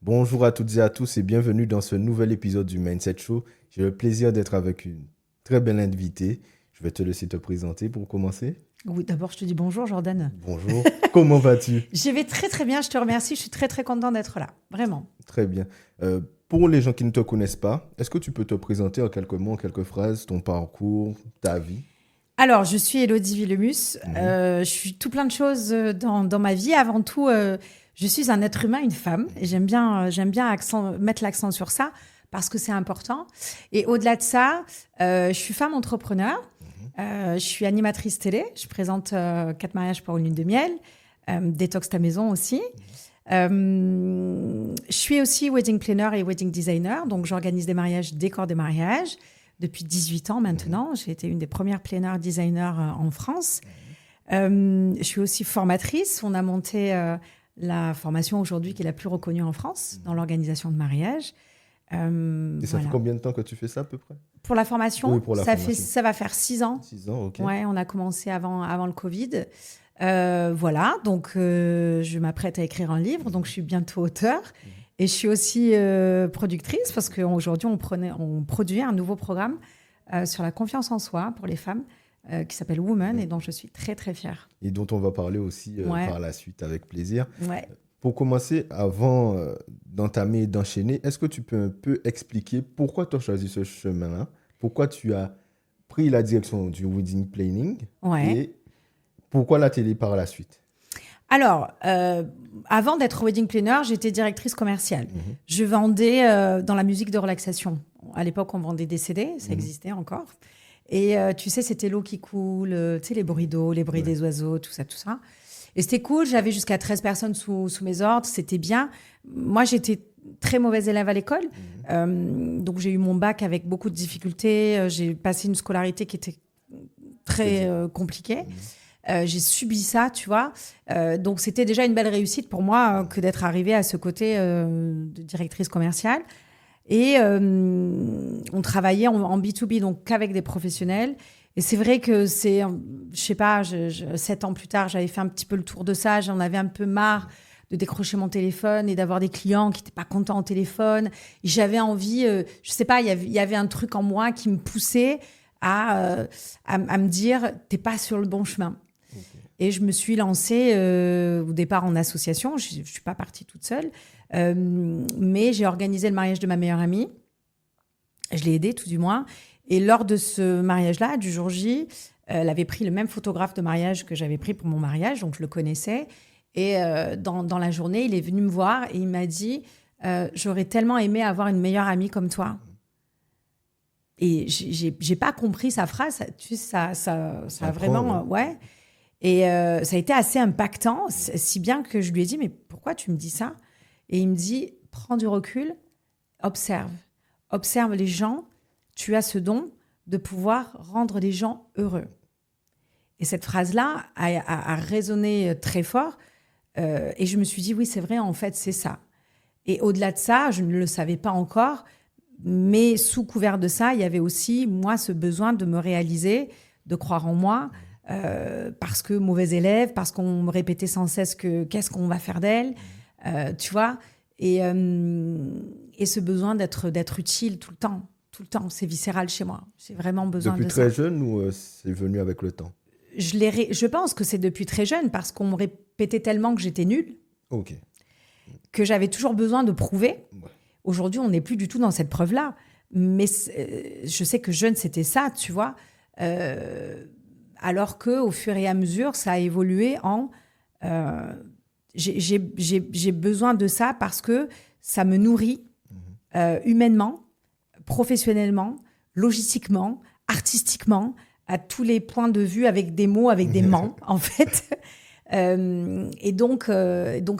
Bonjour à toutes et à tous et bienvenue dans ce nouvel épisode du Mindset Show. J'ai le plaisir d'être avec une très belle invitée. Je vais te laisser te présenter pour commencer. Oui, d'abord, je te dis bonjour, Jordan. Bonjour, comment vas-tu? Je vais très, très bien, je te remercie. Je suis très, très contente d'être là. Vraiment. Très bien. Pour les gens qui ne te connaissent pas, est-ce que tu peux te présenter en quelques mots, en quelques phrases, ton parcours, ta vie? Alors, je suis Élodie Villemus. Mhm. Je suis tout plein de choses dans ma vie. Avant tout, je suis un être humain, une femme. Et mettre l'accent sur ça parce que c'est important. Et au-delà de ça, je suis femme entrepreneur. Je suis animatrice télé. Je présente 4 mariages pour une lune de miel. Détox ta maison aussi. Je suis aussi wedding planner et wedding designer. Donc, j'organise des mariages, décore des mariages. Depuis 18 ans maintenant, j'ai été une des premières planner designers en France. Je suis aussi formatrice. On a monté la formation aujourd'hui qui est la plus reconnue en France dans l'organisation de mariage. Et ça fait Voilà. combien de temps que tu fais ça à peu près? Pour la formation, Oui, pour la formation. ça va faire 6 ans. 6 ans, ok. Ouais, on a commencé avant le Covid. Voilà, donc je m'apprête à écrire un livre, donc je suis bientôt auteure. Et je suis aussi productrice parce qu'aujourd'hui, on produit un nouveau programme sur la confiance en soi pour les femmes qui s'appelle Woman et dont je suis très, très fière. Et dont on va parler aussi Ouais, par la suite avec plaisir. ouais. Pour commencer, avant d'entamer et d'enchaîner, est-ce que tu peux un peu expliquer pourquoi tu as choisi ce chemin-là? Pourquoi tu as pris la direction du wedding planning Ouais. et pourquoi la télé par la suite? Alors, avant d'être wedding planner, j'étais directrice commerciale. Mhm. Je vendais dans la musique de relaxation. À l'époque, on vendait des CD, ça Mhm. existait encore. Et tu sais, c'était l'eau qui coule, tu sais, les bruits d'eau, les bruits Ouais. des oiseaux, tout ça, tout ça. Et c'était cool, j'avais jusqu'à 13 personnes sous mes ordres, c'était bien. Moi, j'étais très mauvaise élève à l'école. Donc, j'ai eu mon bac avec beaucoup de difficultés. J'ai passé une scolarité qui était très compliquée. Mhm. J'ai subi ça, tu vois. Donc, c'était déjà une belle réussite pour moi que d'être arrivée à ce côté de directrice commerciale. Et on travaillait en B2B, donc qu'avec des professionnels. Et c'est vrai que je sais pas, 7 ans plus tard, j'avais fait un petit peu le tour de ça. J'en avais un peu marre de décrocher mon téléphone et d'avoir des clients qui n'étaient pas contents au téléphone. Et j'avais envie, je sais pas, il y avait un truc en moi qui me poussait à me dire, t'es pas sur le bon chemin. Ok. Et je me suis lancée au départ en association. Je ne suis pas partie toute seule. Mais j'ai organisé le mariage de ma meilleure amie. Je l'ai aidée, tout du moins. Et lors de ce mariage-là, du jour J, elle avait pris le même photographe de mariage que j'avais pris pour mon mariage, donc je le connaissais. Et dans la journée, il est venu me voir et il m'a dit j'aurais tellement aimé avoir une meilleure amie comme toi. Et j'ai pas compris sa phrase. Tu sais, ça a Apprendre, vraiment. hein. Ouais. Et ça a été assez impactant, si bien que je lui ai dit, mais pourquoi tu me dis ça? Et il me dit, prends du recul, observe. Observe les gens, tu as ce don de pouvoir rendre les gens heureux. Et cette phrase-là a résonné très fort. Et je me suis dit, oui, c'est vrai, en fait, c'est ça. Et au-delà de ça, je ne le savais pas encore, mais sous couvert de ça, il y avait aussi, moi, ce besoin de me réaliser, de croire en moi, parce que mauvais élève, parce qu'on me répétait sans cesse que qu'est-ce qu'on va faire d'elle, tu vois, et ce besoin d'être utile tout le temps, c'est viscéral chez moi. J'ai vraiment besoin Depuis de très ça. jeune ou c'est venu avec le temps? Je pense que c'est depuis très jeune, parce qu'on me répétait tellement que j'étais nulle, Ok. que j'avais toujours besoin de prouver. Ouais. Aujourd'hui, on n'est plus du tout dans cette preuve-là. Mais je sais que jeune, c'était ça, tu vois. Alors qu'au fur et à mesure, ça a évolué en... euh, j'ai besoin de ça parce que ça me nourrit humainement, professionnellement, logistiquement, artistiquement, à tous les points de vue, avec des mots, avec des mants, en fait. Donc,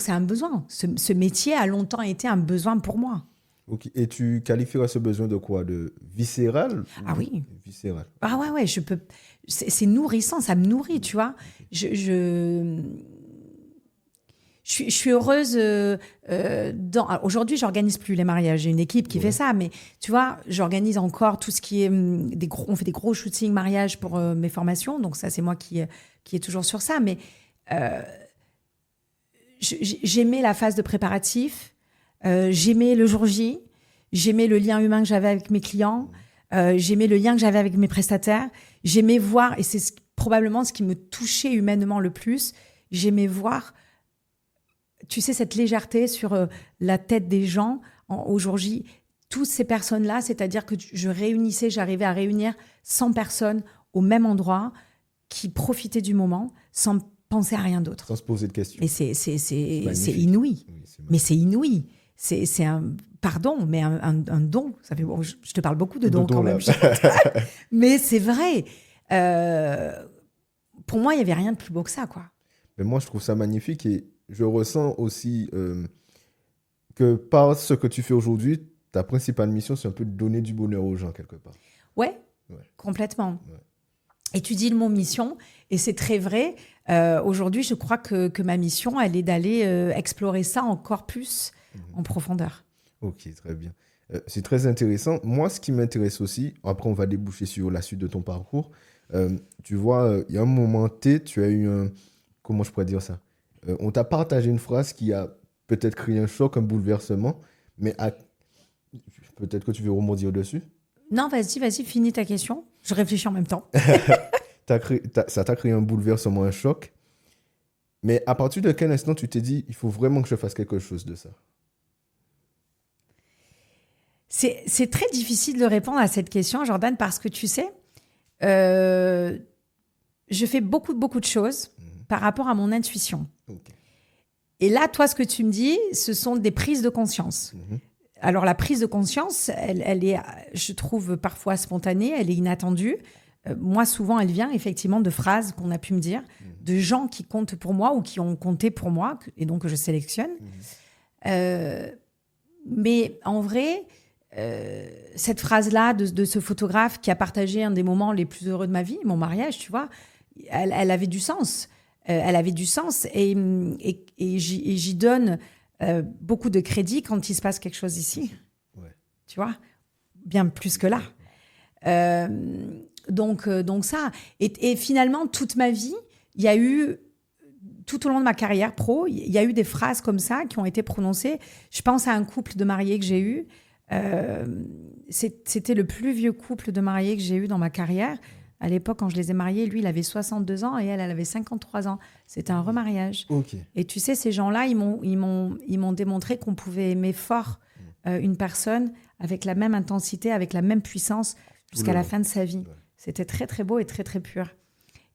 c'est un besoin. Ce métier a longtemps été un besoin pour moi. Ok. Et tu qualifierais ce besoin de quoi? De viscéral Ah ou oui. viscéral? Ah ouais, je peux. C'est nourrissant, ça me nourrit, tu vois. Je, je suis heureuse. Alors, aujourd'hui, j'organise plus les mariages. J'ai une équipe qui fait Ouais. ça, mais tu vois, j'organise encore tout ce qui est on fait des gros shootings mariage pour mes formations. Donc ça, c'est moi qui est toujours sur ça. Mais j'aimais la phase de préparatif. J'aimais le jour J. J'aimais le lien humain que j'avais avec mes clients. J'aimais le lien que j'avais avec mes prestataires. J'aimais voir, et c'est probablement ce qui me touchait humainement le plus, j'aimais voir, tu sais, cette légèreté sur la tête des gens au jour J. Toutes ces personnes-là, c'est-à-dire que j'arrivais à réunir 100 personnes au même endroit qui profitaient du moment sans penser à rien d'autre. Sans se poser de questions. Et c'est inouï. Oui, c'est Mais c'est inouï. C'est un, pardon, mais un don. Ça fait, bon, je te parle beaucoup de dons quand même. Mais c'est vrai. Pour moi, il n'y avait rien de plus beau que ça, quoi. Mais moi, je trouve ça magnifique et je ressens aussi que par ce que tu fais aujourd'hui, ta principale mission, c'est un peu de donner du bonheur aux gens, quelque part. Ouais. Complètement. Ouais. Et tu dis le mot mission, et c'est très vrai. Aujourd'hui, je crois que ma mission, elle est d'aller explorer ça encore plus en profondeur. Ok, très bien. C'est très intéressant. Moi, ce qui m'intéresse aussi, après on va déboucher sur la suite de ton parcours, tu vois, il y a un moment T, tu as eu un... Comment je pourrais dire ça? On t'a partagé une phrase qui a peut-être créé un choc, un bouleversement, mais peut-être que tu veux rebondir dessus. Non, vas-y, finis ta question. Je réfléchis en même temps. Ça t'a créé un bouleversement, un choc. Mais à partir de quel instant tu t'es dit, il faut vraiment que je fasse quelque chose de ça? C'est très difficile de répondre à cette question, Jordan, parce que tu sais, je fais beaucoup de choses par rapport à mon intuition. Okay. Et là, toi, ce que tu me dis, ce sont des prises de conscience. Alors, la prise de conscience, elle est, je trouve, parfois spontanée, elle est inattendue. Moi, souvent, elle vient effectivement de phrases qu'on a pu me dire, de gens qui comptent pour moi ou qui ont compté pour moi, et donc que je sélectionne. Mais en vrai, cette phrase-là de ce photographe qui a partagé un des moments les plus heureux de ma vie, mon mariage, tu vois, elle avait du sens. Elle avait du sens et j'y donne beaucoup de crédit quand il se passe quelque chose ici. Ouais. Tu vois, bien plus que là. Donc ça. Et finalement, toute ma vie, il y a eu, tout au long de ma carrière pro, il y a eu des phrases comme ça qui ont été prononcées. Je pense à un couple de mariés que j'ai eu. C'était le plus vieux couple de mariés que j'ai eu dans ma carrière. À l'époque, quand je les ai mariés, lui, il avait 62 ans et elle avait 53 ans. C'était un remariage. Okay. Et tu sais, ces gens-là, ils m'ont démontré qu'on pouvait aimer fort une personne avec la même intensité, avec la même puissance jusqu'à la fin de sa vie. Ouais. C'était très, très beau et très, très pur.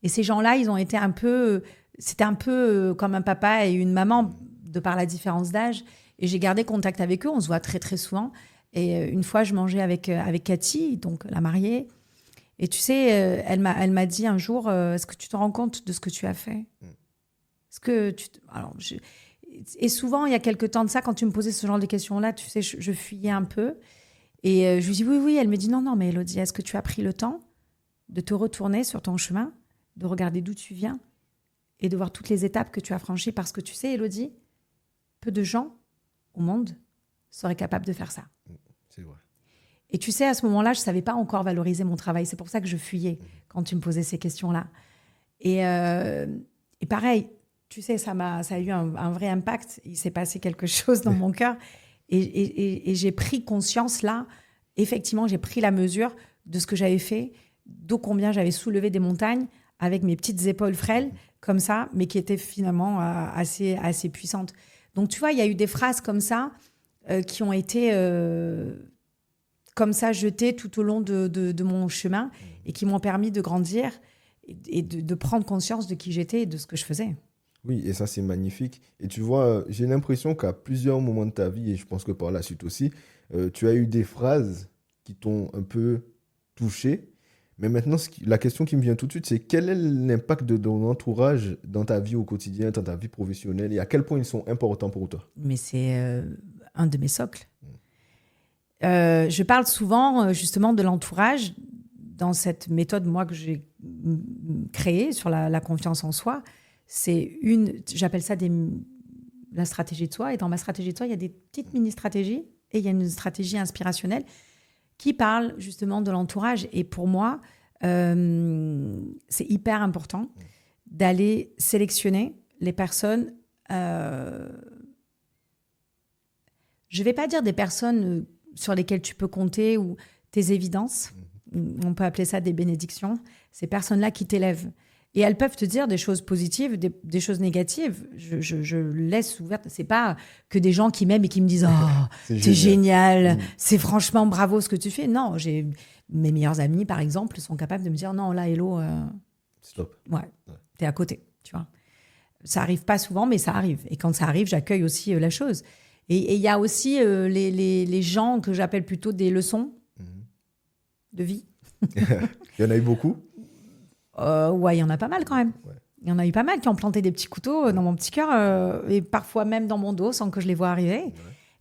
Et ces gens-là, ils ont été un peu... C'était un peu comme un papa et une maman, de par la différence d'âge. Et j'ai gardé contact avec eux. On se voit très, très souvent. Et une fois, je mangeais avec Cathy, donc la mariée. Et tu sais, elle m'a dit un jour, est-ce que tu te rends compte de ce que tu as fait? Est-ce que Et souvent, il y a quelques temps de ça, quand tu me posais ce genre de questions-là, tu sais, je fuyais un peu. Et je lui dis oui. Elle me dit non, mais Elodie, est-ce que tu as pris le temps de te retourner sur ton chemin, de regarder d'où tu viens et de voir toutes les étapes que tu as franchies? Parce que tu sais, Elodie, peu de gens au monde seraient capables de faire ça. C'est vrai. Et tu sais, à ce moment-là, je ne savais pas encore valoriser mon travail. C'est pour ça que je fuyais quand tu me posais ces questions-là. Et pareil, tu sais, ça a eu un vrai impact. Il s'est passé quelque chose dans mon cœur. Et j'ai pris conscience là. Effectivement, j'ai pris la mesure de ce que j'avais fait, d'où combien j'avais soulevé des montagnes avec mes petites épaules frêles, comme ça, mais qui étaient finalement assez puissantes. Donc, tu vois, il y a eu des phrases comme ça qui ont été... comme ça jeté tout au long de mon chemin et qui m'ont permis de grandir et de prendre conscience de qui j'étais et de ce que je faisais. Oui, et ça, c'est magnifique. Et tu vois, j'ai l'impression qu'à plusieurs moments de ta vie, et je pense que par la suite aussi, tu as eu des phrases qui t'ont un peu touché. Mais maintenant, la question qui me vient tout de suite, c'est quel est l'impact de ton entourage dans ta vie au quotidien, dans ta vie professionnelle, et à quel point ils sont importants pour toi? Mais c'est un de mes socles. Je parle souvent justement de l'entourage dans cette méthode moi que j'ai créée sur la confiance en soi. J'appelle ça la stratégie de soi. Et dans ma stratégie de soi, il y a des petites mini-stratégies et il y a une stratégie inspirationnelle qui parle justement de l'entourage. Et pour moi, c'est hyper important d'aller sélectionner les personnes je vais pas dire des personnes sur lesquelles tu peux compter ou tes évidences. On peut appeler ça des bénédictions. Ces personnes-là qui t'élèvent. Et elles peuvent te dire des choses positives, des choses négatives. Je laisse ouverte. C'est pas que des gens qui m'aiment et qui me disent « Oh, c'est génial, c'est franchement bravo ce que tu fais ». Non, mes meilleurs amis, par exemple, sont capables de me dire « Non, là, hello, Stop. Ouais, t'es à côté, tu vois ». Ça arrive pas souvent, mais ça arrive. Et quand ça arrive, j'accueille aussi la chose. Et il y a aussi les gens que j'appelle plutôt des leçons de vie. Il y en a eu beaucoup? Ouais, il y en a pas mal quand même. Ouais. Il y en a eu pas mal qui ont planté des petits couteaux dans mon petit cœur et parfois même dans mon dos sans que je les vois arriver. Ouais.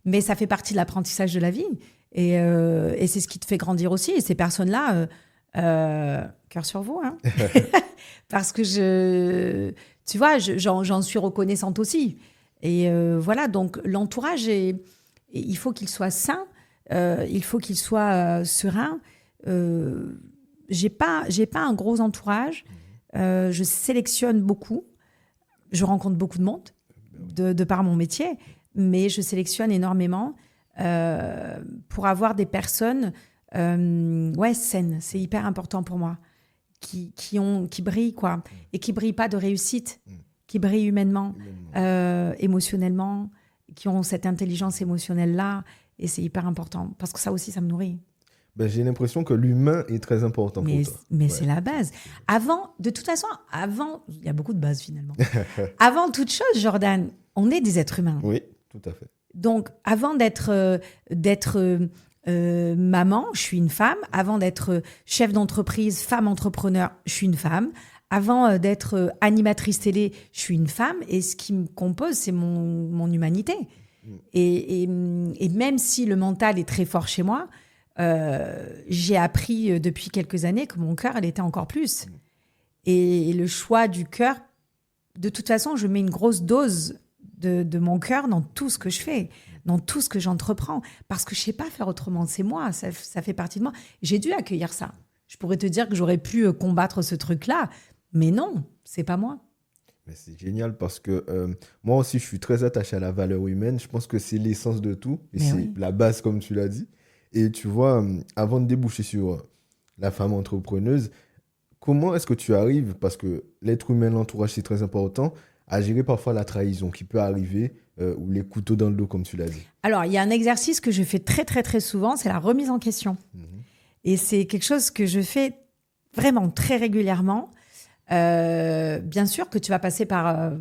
Mais ça fait partie de l'apprentissage de la vie. Et c'est ce qui te fait grandir aussi. Et ces personnes-là, cœur sur vous, hein. Parce que tu vois, j'en suis reconnaissante aussi. Et voilà, donc l'entourage, il faut qu'il soit sain, il faut qu'il soit serein. J'ai pas un gros entourage. Je sélectionne beaucoup. Je rencontre beaucoup de monde de par mon métier, mais je sélectionne énormément pour avoir des personnes saines. C'est hyper important pour moi. Qui brillent, quoi. Et qui brillent pas de réussite, qui brillent humainement, émotionnellement, qui ont cette intelligence émotionnelle-là. Et c'est hyper important, parce que ça aussi, ça me nourrit. Ben, j'ai l'impression que l'humain est très important pour toi. Mais c'est la base. De toute façon, il y a beaucoup de bases finalement. Avant toute chose, Jordan, on est des êtres humains. Oui, tout à fait. Donc, avant d'être maman, je suis une femme. Avant d'être chef d'entreprise, femme entrepreneur, je suis une femme. Avant d'être animatrice télé, je suis une femme. Et ce qui me compose, c'est mon humanité. Et même si le mental est très fort chez moi, j'ai appris depuis quelques années que mon cœur, elle était encore plus. Et le choix du cœur, de toute façon, je mets une grosse dose de mon cœur dans tout ce que je fais, dans tout ce que j'entreprends, parce que je sais pas faire autrement. C'est moi, ça fait partie de moi. J'ai dû accueillir ça. Je pourrais te dire que j'aurais pu combattre ce truc-là, mais non, c'est pas moi. Mais c'est génial parce que moi aussi, je suis très attaché à la valeur humaine. Je pense que c'est l'essence de tout et c'est la base, comme tu l'as dit. Et tu vois, avant de déboucher sur la femme entrepreneuse, comment est-ce que tu arrives, parce que l'être humain, l'entourage, c'est très important, à gérer parfois la trahison qui peut arriver ou les couteaux dans le dos, comme tu l'as dit? Alors, il y a un exercice que je fais très, très, très souvent, c'est la remise en question. Et c'est quelque chose que je fais vraiment très régulièrement. Bien sûr que tu vas passer par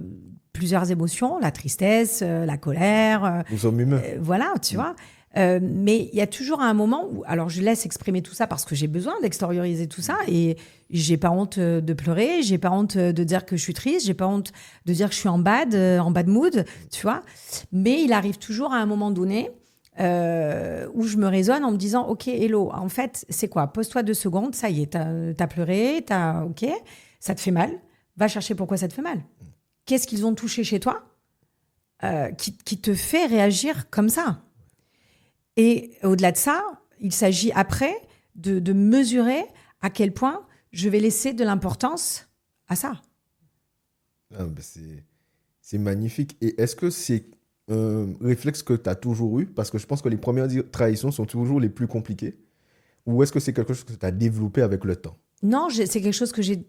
plusieurs émotions, la tristesse, la colère. Nous sommes humains. Voilà, tu vois. Mais il y a toujours un moment où, alors je laisse exprimer tout ça parce que j'ai besoin d'extérioriser tout ça et j'ai pas honte de pleurer, j'ai pas honte de dire que je suis triste, j'ai pas honte de dire que je suis en bad mood, tu vois. Mais il arrive toujours à un moment donné où je me raisonne en me disant « Ok, hello, en fait, c'est quoi? Pose-toi 2 secondes, ça y est, t'as pleuré, ok, ça te fait mal, va chercher pourquoi ça te fait mal. Qu'est-ce qu'ils ont touché chez toi qui te fait réagir comme ça ?» Et au-delà de ça, il s'agit après de mesurer à quel point je vais laisser de l'importance à ça. Ah, ben c'est magnifique. Et est-ce que c'est un réflexe que tu as toujours eu? Parce que je pense que les premières trahisons sont toujours les plus compliquées. Ou est-ce que c'est quelque chose que tu as développé avec le temps? Non, c'est quelque chose que j'ai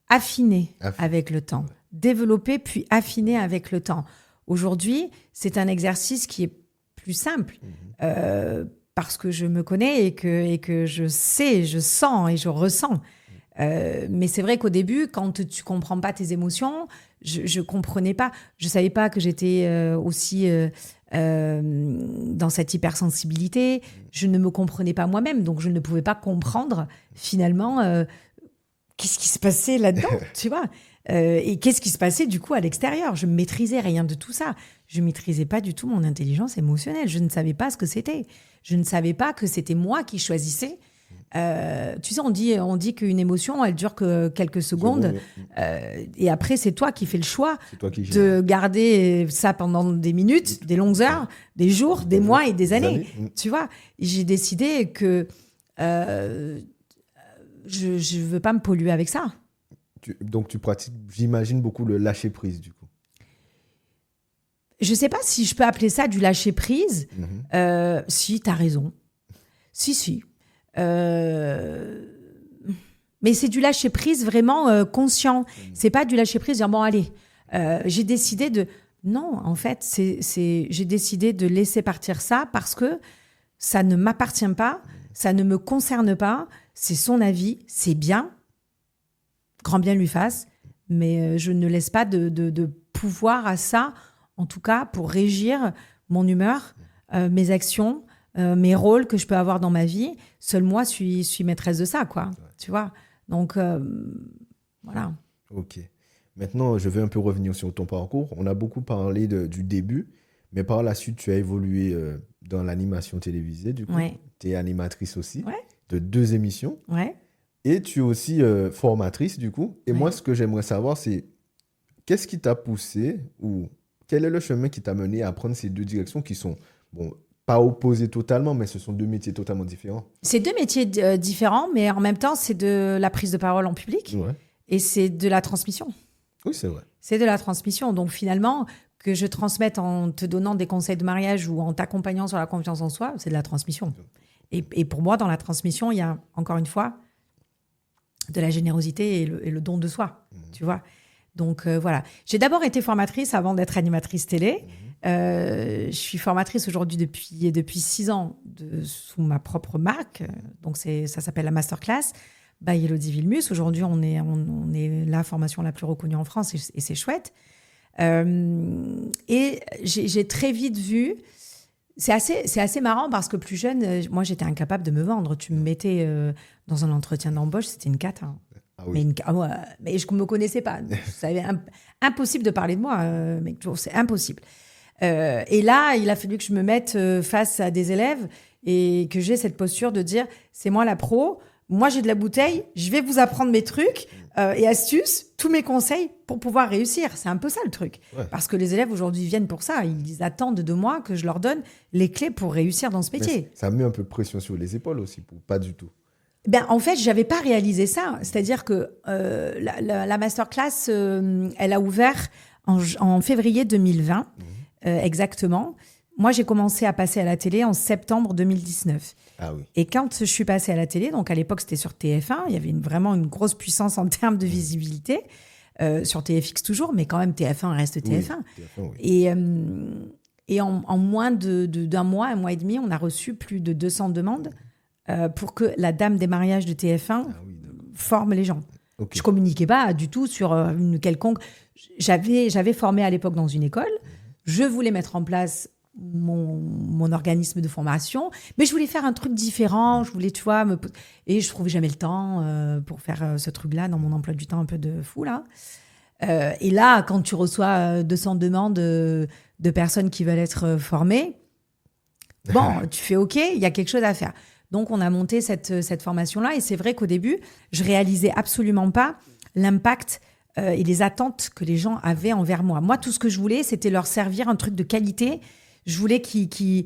affiné avec le temps. Ouais. Développé puis affiné avec le temps. Aujourd'hui, c'est un exercice qui est plus simple. Parce que je me connais et que je sais, je sens et je ressens. Mais c'est vrai qu'au début, quand tu comprends pas tes émotions, je comprenais pas. Je savais pas que j'étais aussi dans cette hypersensibilité. Je ne me comprenais pas moi-même, donc je ne pouvais pas comprendre finalement qu'est-ce qui se passait là-dedans, tu vois. Et qu'est-ce qui se passait du coup à l'extérieur? Je ne maîtrisais rien de tout ça. Je ne maîtrisais pas du tout mon intelligence émotionnelle. Je ne savais pas ce que c'était. Je ne savais pas que c'était moi qui choisissais. Tu sais, on dit qu'une émotion, elle dure que quelques secondes. Et après, c'est toi qui fais le choix de garder ça pendant des minutes, des longues heures, des jours, des mois et des années. Tu vois, j'ai décidé que je ne veux pas me polluer avec ça. Donc, tu pratiques, j'imagine, beaucoup le lâcher-prise, du coup. je sais pas si je peux appeler ça du lâcher-prise. Si, tu as raison. Si. Mais c'est du lâcher-prise vraiment conscient. C'est pas du lâcher-prise dire, bon, allez, j'ai décidé de... Non, en fait, j'ai décidé de laisser partir ça parce que ça ne m'appartient pas, ça ne me concerne pas, c'est son avis, c'est bien, grand bien lui fasse, mais je ne laisse pas de pouvoir à ça, en tout cas pour régir mon humeur, mes actions, mes rôles que je peux avoir dans ma vie. Seule moi suis maîtresse de ça, quoi. Tu vois. Donc, voilà. Ok. Maintenant, je vais un peu revenir sur ton parcours. On a beaucoup parlé du début, mais par la suite, tu as évolué dans l'animation télévisée, du coup. Ouais. Tu es animatrice aussi Ouais. de 2 émissions. Ouais. Et tu es aussi formatrice, du coup. Et moi, ce que j'aimerais savoir, c'est qu'est-ce qui t'a poussé ou quel est le chemin qui t'a mené à prendre ces 2 directions qui sont, bon, pas opposées totalement, mais ce sont 2 métiers totalement différents. C'est 2 métiers différents, mais en même temps, c'est de la prise de parole en public et c'est de la transmission. Oui, c'est vrai. C'est de la transmission. Donc finalement, que je transmette en te donnant des conseils de mariage ou en t'accompagnant sur la confiance en soi, c'est de la transmission. Et pour moi, dans la transmission, il y a, encore une fois, de la générosité et le don de soi, tu vois. Donc voilà. J'ai d'abord été formatrice avant d'être animatrice télé. Je suis formatrice aujourd'hui depuis 6 ans sous ma propre marque. Donc ça s'appelle la Masterclass by Elodie Vilmus. Aujourd'hui, on est la formation la plus reconnue en France et c'est chouette. Et j'ai très vite vu... C'est assez marrant parce que plus jeune, moi, j'étais incapable de me vendre. Tu me mettais dans un entretien d'embauche, c'était une cata. Hein. Ah oui. Mais je ne me connaissais pas. C'était impossible de parler de moi, mais c'est impossible. Et là, il a fallu que je me mette face à des élèves et que j'ai cette posture de dire, c'est moi la pro, moi j'ai de la bouteille, je vais vous apprendre mes trucs et astuces, tous mes conseils pour pouvoir réussir. C'est un peu ça le truc. Ouais. Parce que les élèves aujourd'hui viennent pour ça. Ils attendent de moi que je leur donne les clés pour réussir dans ce métier. Mais ça a mis un peu de pression sur les épaules aussi, pas du tout. Ben, en fait, je n'avais pas réalisé ça. C'est-à-dire que la masterclass, elle a ouvert en février 2020, exactement. Moi, j'ai commencé à passer à la télé en septembre 2019. Ah oui. Et quand je suis passée à la télé, donc à l'époque, c'était sur TF1, il y avait vraiment une grosse puissance en termes de visibilité, sur TFX toujours, mais quand même, TF1 reste TF1. Oui, TF1 oui. Et en moins d'un mois, un mois et demi, on a reçu plus de 200 demandes pour que la dame des mariages de TF1 forme les gens. Okay. Je ne communiquais pas du tout sur une quelconque... J'avais formé à l'époque dans une école. Je voulais mettre en place mon organisme de formation, mais je voulais faire un truc différent. Je voulais, tu vois, et je trouvais jamais le temps pour faire ce truc-là dans mon emploi du temps un peu de fou là. Et là, quand tu reçois 200 demandes de personnes qui veulent être formées, bon, tu fais OK, il y a quelque chose à faire. Donc, on a monté cette formation-là, et c'est vrai qu'au début, je réalisais absolument pas l'impact et les attentes que les gens avaient envers moi. Moi, tout ce que je voulais, c'était leur servir un truc de qualité. Je voulais qu'ils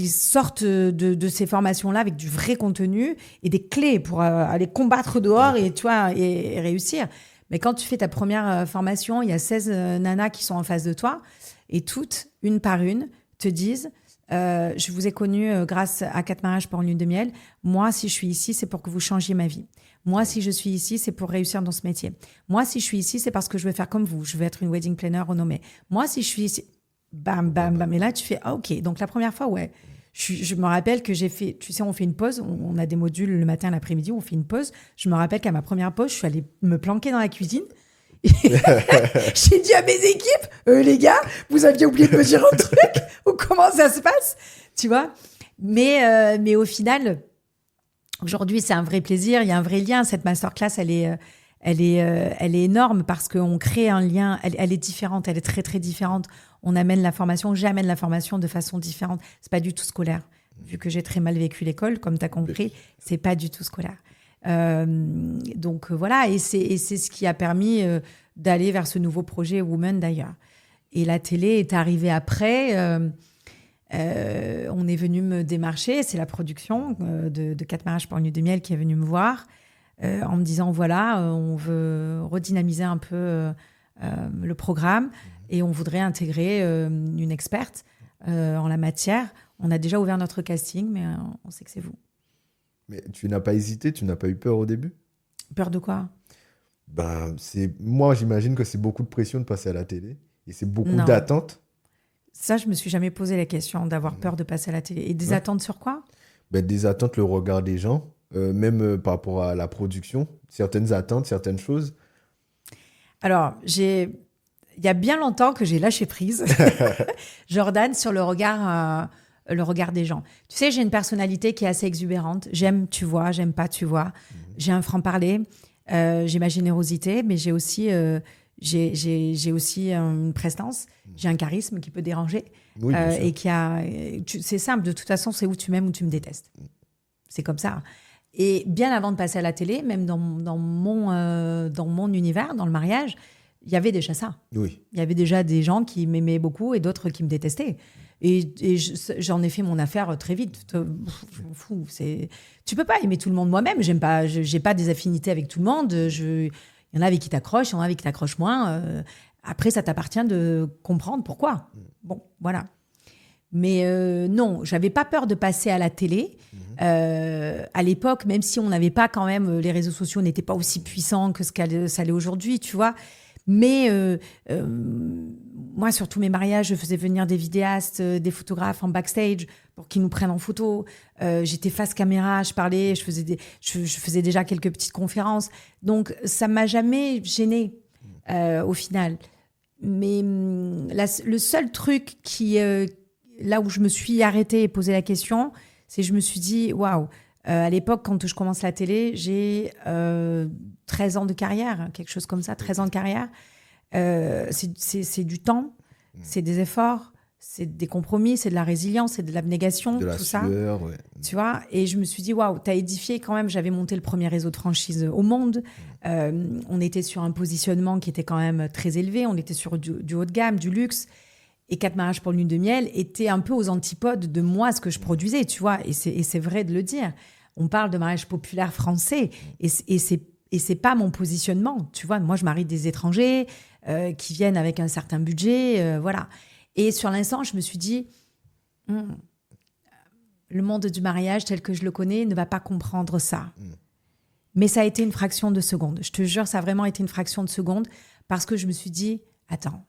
sortent de ces formations-là avec du vrai contenu et des clés pour aller combattre dehors et, tu vois, et réussir. Mais quand tu fais ta première formation, il y a 16 nanas qui sont en face de toi et toutes, une par une, te disent je vous ai connu grâce à 4 mariages pour une lune de miel. Moi, si je suis ici, c'est pour que vous changiez ma vie. Moi, si je suis ici, c'est pour réussir dans ce métier. Moi, si je suis ici, c'est parce que je veux faire comme vous. Je veux être une wedding planner renommée. Moi, si je suis ici... Bam, bam, bam. Et là, tu fais, ah, OK. Donc, la première fois, ouais. Je me rappelle que j'ai fait... Tu sais, on fait une pause. On a des modules le matin, l'après-midi. On fait une pause. Je me rappelle qu'à ma première pause, je suis allée me planquer dans la cuisine. J'ai dit à mes équipes, les gars, vous aviez oublié de me dire un truc ou comment ça se passe, tu vois. Mais au final, aujourd'hui, c'est un vrai plaisir, il y a un vrai lien. Cette masterclass, elle est énorme parce qu'on crée un lien. Elle est différente, elle est très très différente. On amène la formation, j'amène la formation de façon différente. C'est pas du tout scolaire. Vu que j'ai très mal vécu l'école, comme tu as compris, c'est pas du tout scolaire. Donc voilà, et c'est ce qui a permis d'aller vers ce nouveau projet Women d'ailleurs. Et la télé est arrivée après. On est venu me démarcher, c'est la production de 4 mariages pour une lune de miel qui est venue me voir en me disant voilà, on veut redynamiser un peu le programme. et on voudrait intégrer une experte en la matière. On a déjà ouvert notre casting, mais on sait que c'est vous. Mais tu n'as pas hésité, tu n'as pas eu peur au début? Peur de quoi? Ben, moi, j'imagine que c'est beaucoup de pression de passer à la télé et c'est beaucoup Non. d'attentes. Ça, je me suis jamais posé la question d'avoir peur de passer à la télé. Et des attentes sur quoi? Ben, des attentes, le regard des gens, même par rapport à la production, certaines attentes, certaines choses. Alors, il y a bien longtemps que j'ai lâché prise, Jordan, sur le regard des gens. Tu sais, j'ai une personnalité qui est assez exubérante. J'aime, tu vois, j'aime pas, tu vois. J'ai un franc-parler, j'ai ma générosité, mais j'ai aussi une prestance. J'ai un charisme qui peut déranger. Oui, bien sûr. Et c'est simple, de toute façon, c'est où tu m'aimes ou tu me détestes. C'est comme ça. Et bien avant de passer à la télé, même dans mon univers, dans le mariage, il y avait déjà ça. Oui. Il y avait déjà des gens qui m'aimaient beaucoup et d'autres qui me détestaient. Et j'en ai fait mon affaire très vite. Je m'en fous. Tu peux pas aimer tout le monde moi-même. J'ai pas des affinités avec tout le monde. Il y en a avec qui t'accroches, il y en a avec qui t'accroches moins. Après, ça t'appartient de comprendre pourquoi. Bon, voilà. Mais non, j'avais pas peur de passer à la télé. À l'époque, même si on n'avait pas quand même, les réseaux sociaux n'étaient pas aussi puissants que ça l'est aujourd'hui, tu vois. Mais moi, sur tous mes mariages, je faisais venir des vidéastes, des photographes en backstage pour qu'ils nous prennent en photo. J'étais face caméra, je parlais, je faisais déjà quelques petites conférences. Donc, ça m'a jamais gênée au final. Mais le seul truc là où je me suis arrêtée et posé la question, c'est que je me suis dit, waouh, à l'époque, quand je commence la télé, j'ai 13 ans de carrière, quelque chose comme ça, 13 ans de carrière. C'est du temps, c'est des efforts, c'est des compromis, c'est de la résilience, c'est de l'abnégation, De la tout sueur, ça. ouais. Tu vois, et je me suis dit, waouh, t'as édifié quand même. J'avais monté le premier réseau de franchise au monde. On était sur un positionnement qui était quand même très élevé. On était sur du haut de gamme, du luxe. Et 4 mariages pour le lune de miel était un peu aux antipodes de moi, ce que je produisais, tu vois. Et c'est vrai de le dire. On parle de mariage populaire français et c'est pas mon positionnement, tu vois. Moi, je marie des étrangers qui viennent avec un certain budget, voilà. Et sur l'instant, je me suis dit, le monde du mariage tel que je le connais ne va pas comprendre ça. Mais ça a été une fraction de seconde. Je te jure, ça a vraiment été une fraction de seconde parce que je me suis dit, attends,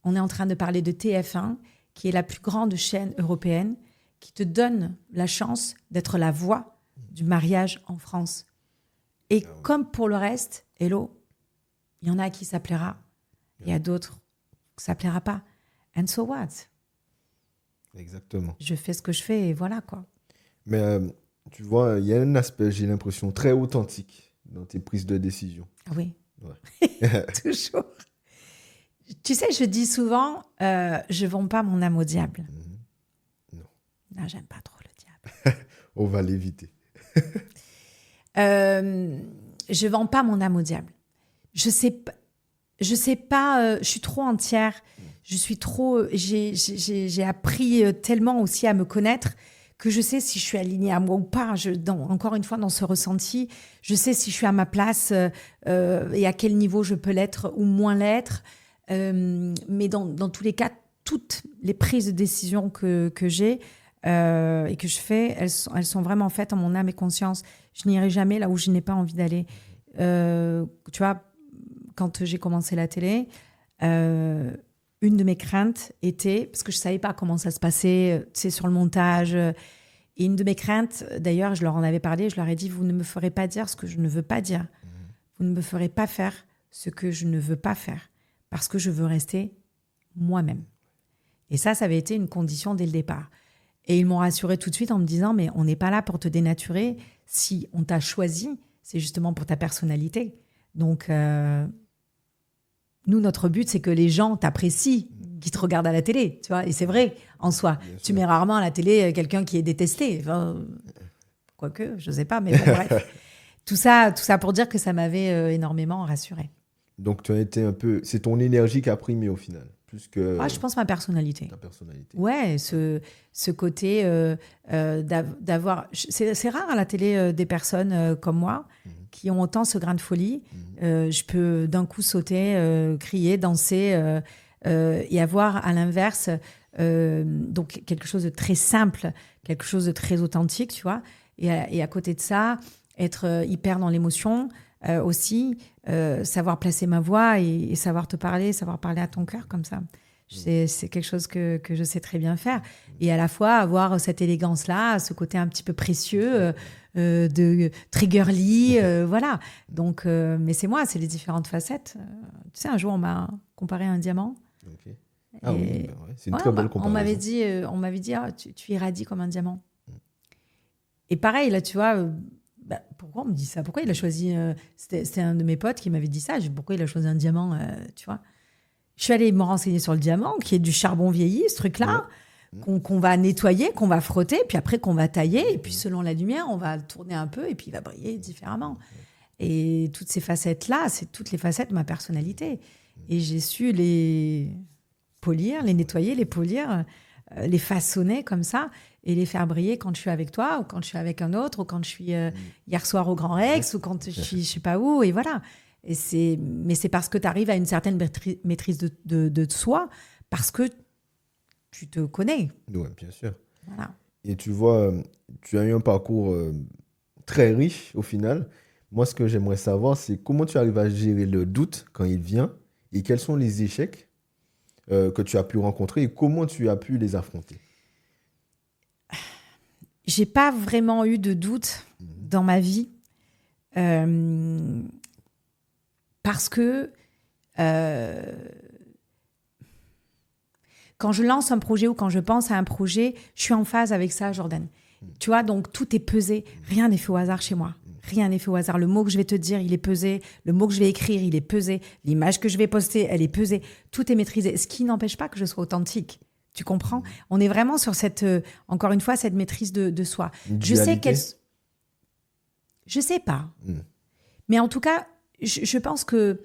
on est en train de parler de TF1, qui est la plus grande chaîne européenne, qui te donne la chance d'être la voix du mariage en France. Et comme pour le reste, hello, il y en a à qui ça plaira, il y a d'autres que ça plaira pas. And so what? Exactement. Je fais ce que je fais et voilà quoi. Mais tu vois, il y a un aspect, j'ai l'impression, très authentique dans tes prises de décision. Ah oui. Ouais. Toujours. Tu sais, je dis souvent, je vends pas mon âme au diable. Non. Non, j'aime pas trop le diable. On va l'éviter. Je vends pas mon âme au diable. Je sais pas, je suis trop entière. J'ai appris tellement aussi à me connaître que je sais si je suis alignée à moi ou pas. Encore une fois, dans ce ressenti, je sais si je suis à ma place et à quel niveau je peux l'être ou moins l'être. Mais dans tous les cas, toutes les prises de décision que j'ai et que je fais, elles sont vraiment faites en mon âme et conscience. Je n'irai jamais là où je n'ai pas envie d'aller. Tu vois, quand j'ai commencé la télé, une de mes craintes était, parce que je ne savais pas comment ça se passait, tu sais, sur le montage. Et une de mes craintes, d'ailleurs, je leur en avais parlé, je leur ai dit, vous ne me ferez pas dire ce que je ne veux pas dire. Vous ne me ferez pas faire ce que je ne veux pas faire. Parce que je veux rester moi-même. Et ça avait été une condition dès le départ. Et ils m'ont rassurée tout de suite en me disant, mais on n'est pas là pour te dénaturer. Si on t'a choisi, c'est justement pour ta personnalité. Donc, nous, notre but, c'est que les gens t'apprécient, qui te regardent à la télé, tu vois. Et c'est vrai, en soi. Bien Tu sûr. mets rarement à la télé quelqu'un qui est détesté. Enfin, quoique, je ne sais pas, mais bon, bref. Tout ça pour dire que ça m'avait énormément rassurée. Donc, tu as été un peu... C'est ton énergie qui a primé au final, plus que Je pense ma personnalité. ta personnalité. Ouais, ce côté d'avoir... C'est rare à la télé des personnes comme moi qui ont autant ce grain de folie. Je peux d'un coup sauter, crier, danser, et avoir à l'inverse donc quelque chose de très simple, quelque chose de très authentique, tu vois. Et à côté de ça, être hyper dans l'émotion aussi, savoir placer ma voix et savoir te parler, savoir parler à ton cœur comme ça. C'est quelque chose que je sais très bien faire. Et à la fois avoir cette élégance-là, ce côté un petit peu précieux, de très girly, voilà. Donc, mais c'est moi, c'est les différentes facettes. Tu sais, un jour, on m'a comparé à un diamant. Ok. Ah oui, Et bah ouais, c'est une très belle comparaison. on m'avait dit ah, tu irradies comme un diamant. Et pareil, là, tu vois, pourquoi on me dit ça? Pourquoi il a choisi... c'était un de mes potes qui m'avait dit ça. J'ai dit, pourquoi il a choisi un diamant, tu vois? Je suis allée me renseigner sur le diamant, qui est du charbon vieilli, ce truc-là, qu'on va nettoyer, qu'on va frotter, puis après qu'on va tailler, et puis selon la lumière, on va le tourner un peu, et puis il va briller différemment. Et toutes ces facettes-là, c'est toutes les facettes de ma personnalité. Et j'ai su les polir, les nettoyer, les polir, les façonner comme ça, et les faire briller quand je suis avec toi, ou quand je suis avec un autre, ou quand je suis hier soir au Grand Rex, ou quand je suis je sais pas où, et voilà. Mais c'est parce que tu arrives à une certaine maîtrise de soi, parce que tu te connais. Oui, bien sûr. Voilà. Et tu vois, tu as eu un parcours très riche au final. Moi, ce que j'aimerais savoir, c'est comment tu arrives à gérer le doute quand il vient et quels sont les échecs que tu as pu rencontrer et comment tu as pu les affronter. J'ai pas vraiment eu de doute dans ma vie. Parce que quand je lance un projet ou quand je pense à un projet, je suis en phase avec ça, Jordan. Tu vois, donc tout est pesé. Rien n'est fait au hasard chez moi. Rien n'est fait au hasard. Le mot que je vais te dire, il est pesé. Le mot que je vais écrire, il est pesé. L'image que je vais poster, elle est pesée. Tout est maîtrisé. Ce qui n'empêche pas que je sois authentique. Tu comprends? On est vraiment sur cette, encore une fois, cette maîtrise de soi. Je sais qu'elle... Je sais pas. Mais en tout cas, je pense que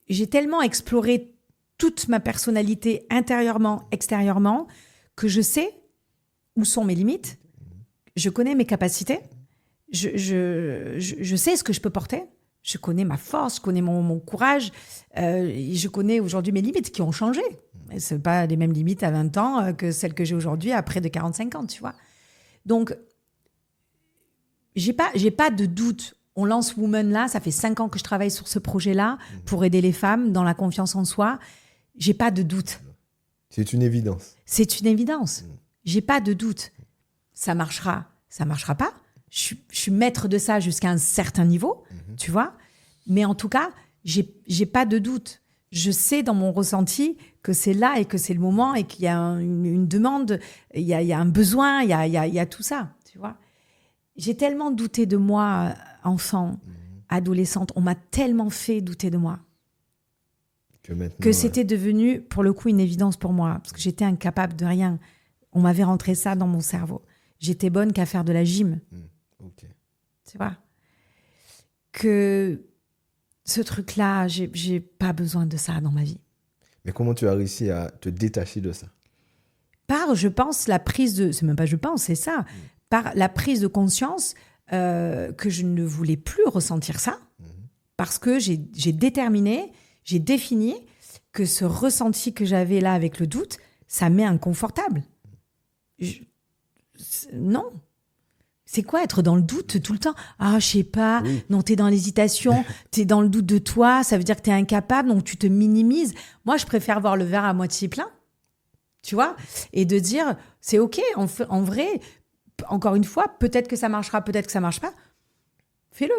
j'ai tellement exploré toute ma personnalité intérieurement, extérieurement, que je sais où sont mes limites. Je connais mes capacités. Je sais ce que je peux porter. Je connais ma force, je connais mon courage. Je connais aujourd'hui mes limites qui ont changé. Ce ne sont pas les mêmes limites à 20 ans que celles que j'ai aujourd'hui à près de 45 ans, tu vois. Donc, j'ai pas de doute. On lance Woman là, ça fait 5 ans que je travaille sur ce projet-là pour aider les femmes dans la confiance en soi. J'ai pas de doute. C'est une évidence. C'est une évidence. J'ai pas de doute. Ça marchera pas. Je suis maître de ça jusqu'à un certain niveau, tu vois. Mais en tout cas, j'ai pas de doute. Je sais dans mon ressenti que c'est là et que c'est le moment et qu'il y a une demande, il y a un besoin, il y a tout ça, tu vois. J'ai tellement douté de moi, enfant, adolescente. On m'a tellement fait douter de moi que c'était devenu, pour le coup, une évidence pour moi. Parce que j'étais incapable de rien. On m'avait rentré ça dans mon cerveau. J'étais bonne qu'à faire de la gym. Tu vois? Que ce truc-là, j'ai pas besoin de ça dans ma vie. Mais comment tu as réussi à te détacher de ça? Par, je pense, la prise de... C'est même pas je pense, c'est ça. Par la prise de conscience que je ne voulais plus ressentir ça. Parce que j'ai déterminé, j'ai défini que ce ressenti que j'avais là avec le doute, ça m'est inconfortable. Non. C'est quoi être dans le doute tout le temps? Ah, je sais pas. Oui. Non, t'es dans l'hésitation. T'es dans le doute de toi. Ça veut dire que t'es incapable. Donc, tu te minimises. Moi, je préfère voir le verre à moitié plein. Tu vois? Et de dire, c'est OK. En vrai, encore une fois, peut-être que ça marchera, peut-être que ça marche pas. Fais-le.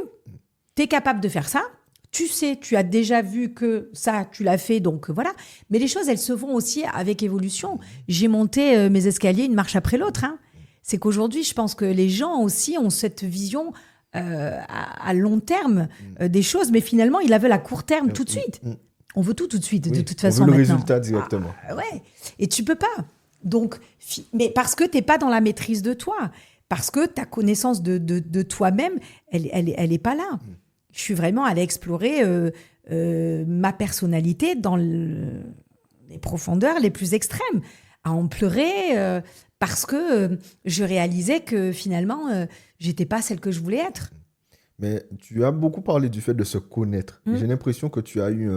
T'es capable de faire ça. Tu sais, tu as déjà vu que ça, tu l'as fait, donc voilà. Mais les choses, elles se font aussi avec évolution. J'ai monté mes escaliers une marche après l'autre, hein. C'est qu'aujourd'hui, je pense que les gens aussi ont cette vision à long terme des choses, mais finalement, ils la veulent à court terme tout de suite. On veut tout de suite, de toute façon. On veut le maintenant. résultat directement. Ouais. Et tu peux pas. Donc, mais parce que t'es pas dans la maîtrise de toi, parce que ta connaissance de toi-même, elle est pas là. Je suis vraiment allée explorer ma personnalité dans les profondeurs les plus extrêmes, à en pleurer. Parce que je réalisais que finalement, j'étais pas celle que je voulais être. Mais tu as beaucoup parlé du fait de se connaître. J'ai l'impression que tu as eu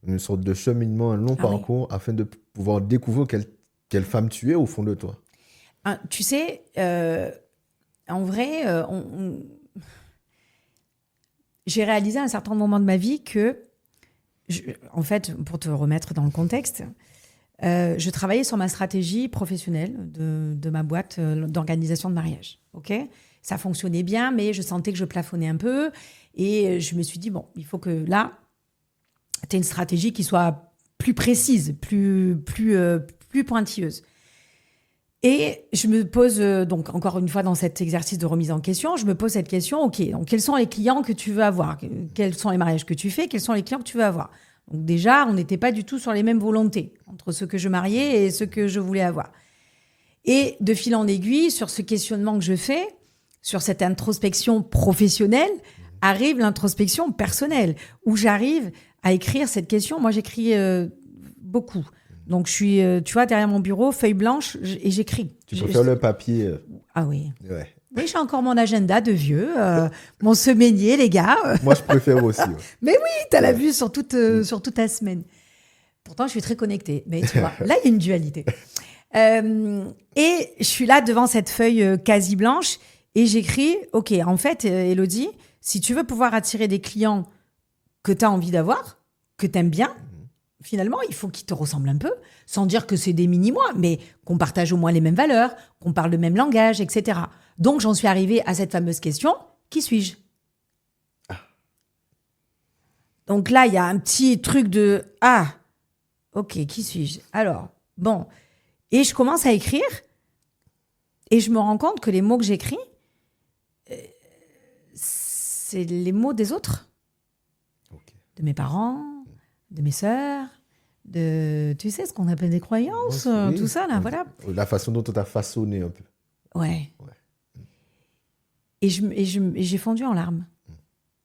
une sorte de cheminement, un long Ah oui. parcours afin de pouvoir découvrir quelle femme tu es au fond de toi. Ah, tu sais, en vrai, j'ai réalisé à un certain moment de ma vie que, en fait, pour te remettre dans le contexte, je travaillais sur ma stratégie professionnelle de ma boîte d'organisation de mariage. Ok, ça fonctionnait bien, mais je sentais que je plafonnais un peu. Et je me suis dit, bon, il faut que là, tu aies une stratégie qui soit plus précise, plus pointilleuse. Et je me pose, donc encore une fois, dans cet exercice de remise en question, je me pose cette question, ok, donc quels sont les clients que tu veux avoir? Quels sont les mariages que tu fais? Quels sont les clients que tu veux avoir? Donc déjà, on n'était pas du tout sur les mêmes volontés, entre ceux que je mariais et ceux que je voulais avoir. Et de fil en aiguille, sur ce questionnement que je fais, sur cette introspection professionnelle, arrive l'introspection personnelle, où j'arrive à écrire cette question. Moi, j'écris beaucoup. Donc, je suis, tu vois, derrière mon bureau, feuille blanche, et j'écris. Tu préfères le papier. Ah oui. Ouais. Oui, j'ai encore mon agenda de vieux, mon semainier, les gars. Moi, je préfère aussi. Ouais. Mais oui, t'as la vue sur toute ta semaine. Pourtant, je suis très connectée. Mais tu vois, là, il y a une dualité. Et je suis là devant cette feuille quasi blanche et j'écris, OK, en fait, Élodie, si tu veux pouvoir attirer des clients que tu as envie d'avoir, que tu aimes bien, finalement, il faut qu'ils te ressemblent un peu, sans dire que c'est des mini-moi, mais qu'on partage au moins les mêmes valeurs, qu'on parle le même langage, etc. Donc, j'en suis arrivée à cette fameuse question, qui suis-je? Donc là, il y a un petit truc de, ah, OK, qui suis-je? Alors, bon, et je commence à écrire et je me rends compte que les mots que j'écris, c'est les mots des autres, Ok. de mes parents, de mes sœurs, de, tu sais, ce qu'on appelle des croyances, Oui. tout ça, là, voilà. La façon dont on t'a façonné un peu. Ouais. Ouais. Et j'ai fondu en larmes.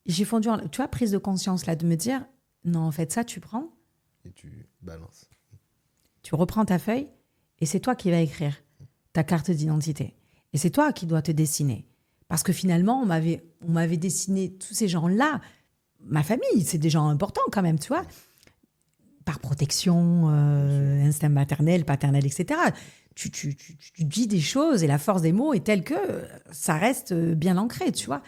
J'ai fondu en, tu vois, prise de conscience, là, de me dire, non, en fait, ça, tu prends, Et tu balances. tu reprends ta feuille et c'est toi qui vas écrire ta carte d'identité. Et c'est toi qui dois te dessiner. Parce que finalement, on m'avait dessiné tous ces gens-là. Ma famille, c'est des gens importants quand même, tu vois. Par protection, instinct maternel, paternel, etc. Tu dis des choses et la force des mots est telle que ça reste bien ancré, tu vois.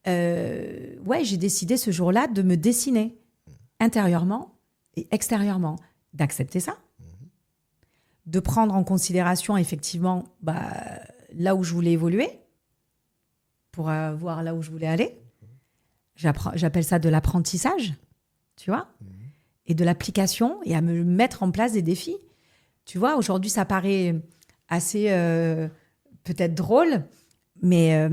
Ouais, j'ai décidé ce jour-là de me dessiner intérieurement et extérieurement, d'accepter ça, de prendre en considération effectivement là où je voulais évoluer pour voir là où je voulais aller. J'appelle ça de l'apprentissage, tu vois, et de l'application et à me mettre en place des défis. Tu vois, aujourd'hui, ça paraît assez peut-être drôle, mais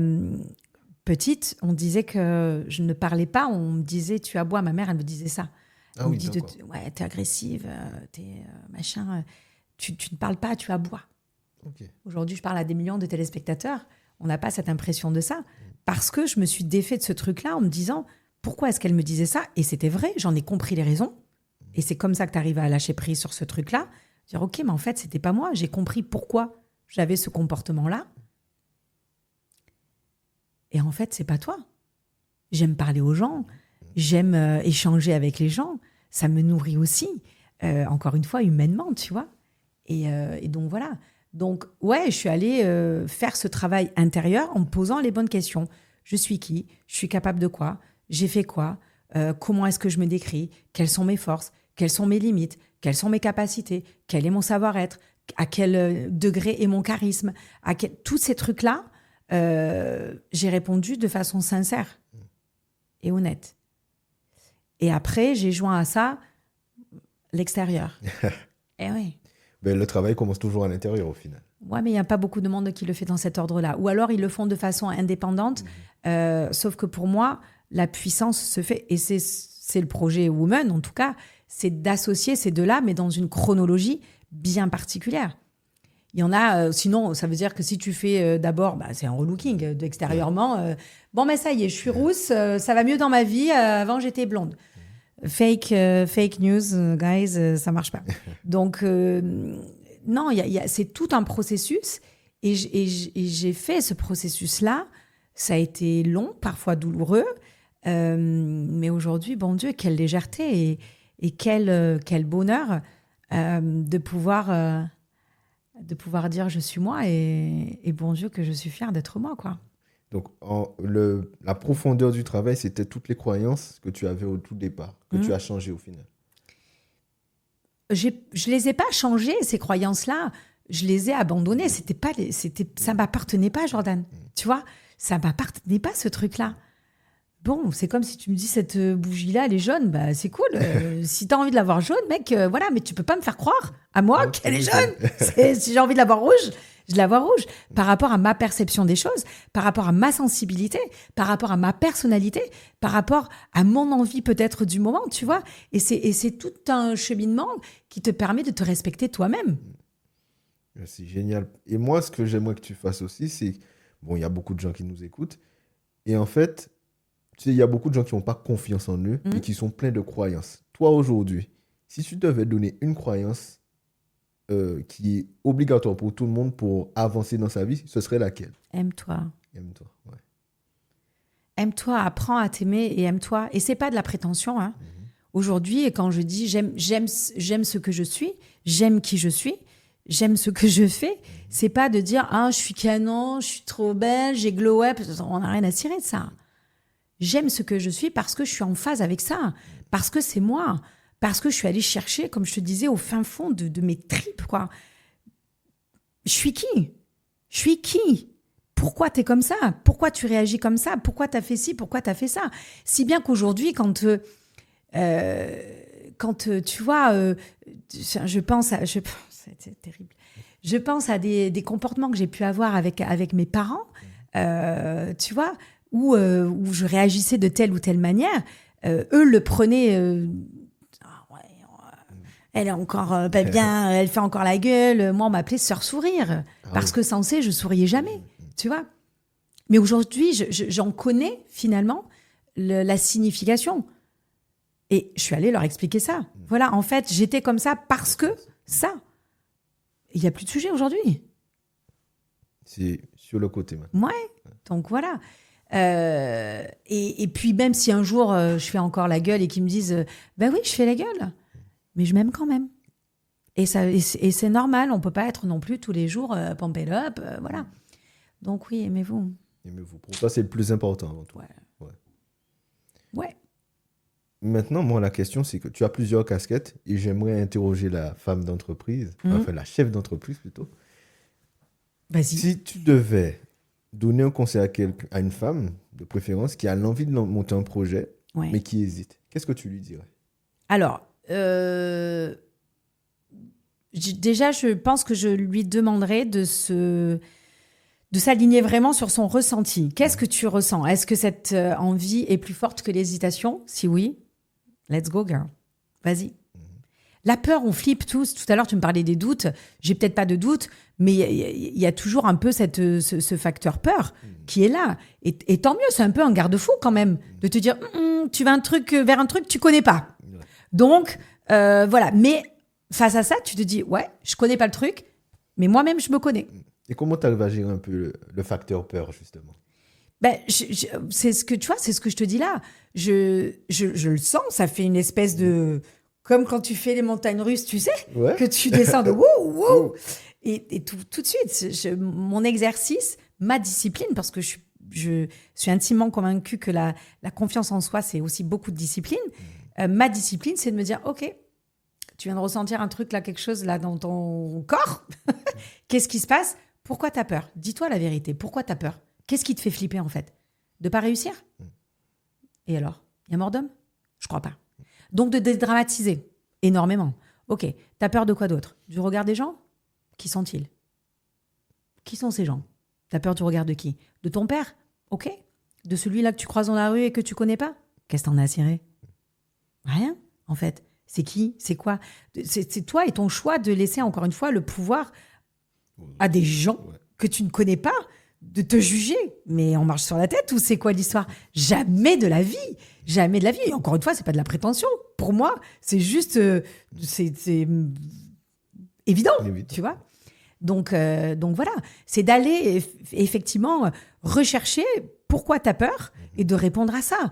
petite, on disait que je ne parlais pas, on me disait tu aboies, ma mère, elle me disait ça. Ah On oui, me dit d'accord. ouais, t'es agressive, t'es machin, tu ne parles pas, tu aboies. Ok. Aujourd'hui, je parle à des millions de téléspectateurs. On n'a pas cette impression de ça. Parce que je me suis défait de ce truc-là en me disant pourquoi est-ce qu'elle me disait ça? Et c'était vrai, j'en ai compris les raisons. Et c'est comme ça que tu arrives à lâcher prise sur ce truc-là. Dire ok, mais en fait, c'était pas moi. J'ai compris pourquoi j'avais ce comportement-là. Et en fait, c'est pas toi. J'aime parler aux gens. J'aime échanger avec les gens. Ça me nourrit aussi. Encore une fois, humainement, tu vois. Et donc, voilà. Donc, ouais, je suis allée faire ce travail intérieur en me posant les bonnes questions. Je suis qui? Je suis capable de quoi? J'ai fait quoi? Comment est-ce que je me décris? Quelles sont mes forces? Quelles sont mes limites? Quelles sont mes capacités? Quel est mon savoir-être? À quel degré est mon charisme? Tous ces trucs-là, j'ai répondu de façon sincère et honnête. Et après, j'ai joint à ça l'extérieur. Eh oui. Ben, le travail commence toujours à l'intérieur au final. Ouais, mais il n'y a pas beaucoup de monde qui le fait dans cet ordre-là. Ou alors, ils le font de façon indépendante. Sauf que pour moi, la puissance se fait, et c'est le projet Women, en tout cas, c'est d'associer ces deux-là, mais dans une chronologie bien particulière. Il y en a, sinon, ça veut dire que si tu fais d'abord, c'est un relooking extérieurement. Bon, mais ça y est, je suis rousse, ça va mieux dans ma vie. Avant, j'étais blonde. Fake news, guys, ça marche pas. Donc, non, c'est tout un processus. Et j'ai fait ce processus-là. Ça a été long, parfois douloureux. Mais aujourd'hui, bon Dieu, quelle légèreté. Et quel bonheur de pouvoir dire je suis moi et bon Dieu que je suis fière d'être moi, quoi. Donc, la profondeur du travail, c'était toutes les croyances que tu avais au tout départ, que tu as changées au final. Je les ai pas changées, ces croyances-là. Je les ai abandonnées. Ça m'appartenait pas, Jordan. Tu vois, ça m'appartenait pas, ce truc-là. Bon, c'est comme si tu me dis cette bougie-là, elle est jaune, bah c'est cool. Si tu as envie de la voir jaune, mec, voilà, mais tu peux pas me faire croire à moi qu'elle est jaune. Si j'ai envie de la voir rouge, je la vois rouge. Par rapport à ma perception des choses, par rapport à ma sensibilité, par rapport à ma personnalité, par rapport à mon envie peut-être du moment, tu vois. Et c'est tout un cheminement qui te permet de te respecter toi-même. C'est génial. Et moi, ce que j'aimerais que tu fasses aussi, c'est... Bon, il y a beaucoup de gens qui nous écoutent. Et en fait... Tu sais, il y a beaucoup de gens qui n'ont pas confiance en eux et qui sont pleins de croyances. Toi, aujourd'hui, si tu devais donner une croyance qui est obligatoire pour tout le monde pour avancer dans sa vie, ce serait laquelle? Aime-toi. Aime-toi, ouais. Aime-toi, apprends à t'aimer et aime-toi. Et c'est pas de la prétention, hein. Aujourd'hui, quand je dis j'aime ce que je suis, j'aime qui je suis, j'aime ce que je fais, c'est pas de dire je suis canon, je suis trop belle, j'ai glow up. On n'a rien à cirer de ça. J'aime ce que je suis parce que je suis en phase avec ça, parce que c'est moi, parce que je suis allée chercher, comme je te disais, au fin fond de mes tripes, quoi. Je suis qui? Je suis qui? Pourquoi t'es comme ça? Pourquoi tu réagis comme ça? Pourquoi t'as fait ci? Pourquoi t'as fait ça? Si bien qu'aujourd'hui, quand tu vois, je pense à... c'est terrible. Je pense à des comportements que j'ai pu avoir avec mes parents, tu vois, où je réagissais de telle ou telle manière, eux le prenaient. Elle est encore pas bien, elle fait encore la gueule. Moi, on m'appelait Sœur Sourire parce que censé, je souriais jamais, tu vois. Mais aujourd'hui, j'en connais finalement la signification. Et je suis allée leur expliquer ça. Voilà, en fait, j'étais comme ça parce que ça. Il n'y a plus de sujet aujourd'hui. C'est sur le côté maintenant. Ouais, donc voilà. Et puis même si un jour je fais encore la gueule et qu'ils me disent ben oui je fais la gueule mais je m'aime quand même et c'est normal, on peut pas être non plus tous les jours pump it up, voilà, donc oui, aimez-vous. Pour toi c'est le plus important avant tout. Ouais. Maintenant moi la question c'est que tu as plusieurs casquettes et j'aimerais interroger la femme d'entreprise, enfin la chef d'entreprise plutôt. Vas-y. Si tu devais donner un conseil à une femme, de préférence, qui a l'envie de monter un projet, mais qui hésite, qu'est-ce que tu lui dirais? Alors, déjà, je pense que je lui demanderais de s'aligner vraiment sur son ressenti. Qu'est-ce que tu ressens? Est-ce que cette envie est plus forte que l'hésitation? Si oui, let's go, girl. Vas-y. La peur, on flippe tous. Tout à l'heure, tu me parlais des doutes. J'ai peut-être pas de doutes, mais il y a toujours un peu ce facteur peur qui est là. Et tant mieux, c'est un peu un garde-fou quand même de te dire tu vas vers un truc que tu connais pas. Donc, voilà. Mais face à ça, tu te dis ouais, je connais pas le truc, mais moi-même, je me connais. Et comment tu vas gérer un peu le facteur peur, justement? Ben, c'est ce que tu vois, c'est ce que je te dis là. Je le sens, ça fait une espèce de... Comme quand tu fais les montagnes russes, tu sais, que tu descends de wow. Et tout de suite, mon exercice, ma discipline, parce que je suis intimement convaincue que la confiance en soi, c'est aussi beaucoup de discipline. Ma discipline, c'est de me dire, OK, tu viens de ressentir un truc là, quelque chose là dans ton corps. Qu'est-ce qui se passe? Pourquoi tu as peur? Dis-toi la vérité. Pourquoi tu as peur? Qu'est-ce qui te fait flipper en fait? De pas réussir? Et alors? Il y a mort d'homme? Je crois pas. Donc, de dédramatiser énormément. OK, t'as peur de quoi d'autre? Du regard des gens? Qui sont-ils? Qui sont ces gens? T'as peur du regard de qui? De ton père? OK. De celui-là que tu croises dans la rue et que tu connais pas? Qu'est-ce que t'en as à cirer? Rien, en fait. C'est qui? C'est quoi? C'est toi et ton choix de laisser, encore une fois, le pouvoir à des gens que tu ne connais pas de te juger. Mais on marche sur la tête ou c'est quoi l'histoire? Jamais de la vie. Jamais de la vie. Et encore une fois, c'est pas de la prétention. Pour moi, c'est juste... c'est évident, tu vois. Donc voilà. C'est d'aller effectivement rechercher pourquoi tu as peur et de répondre à ça.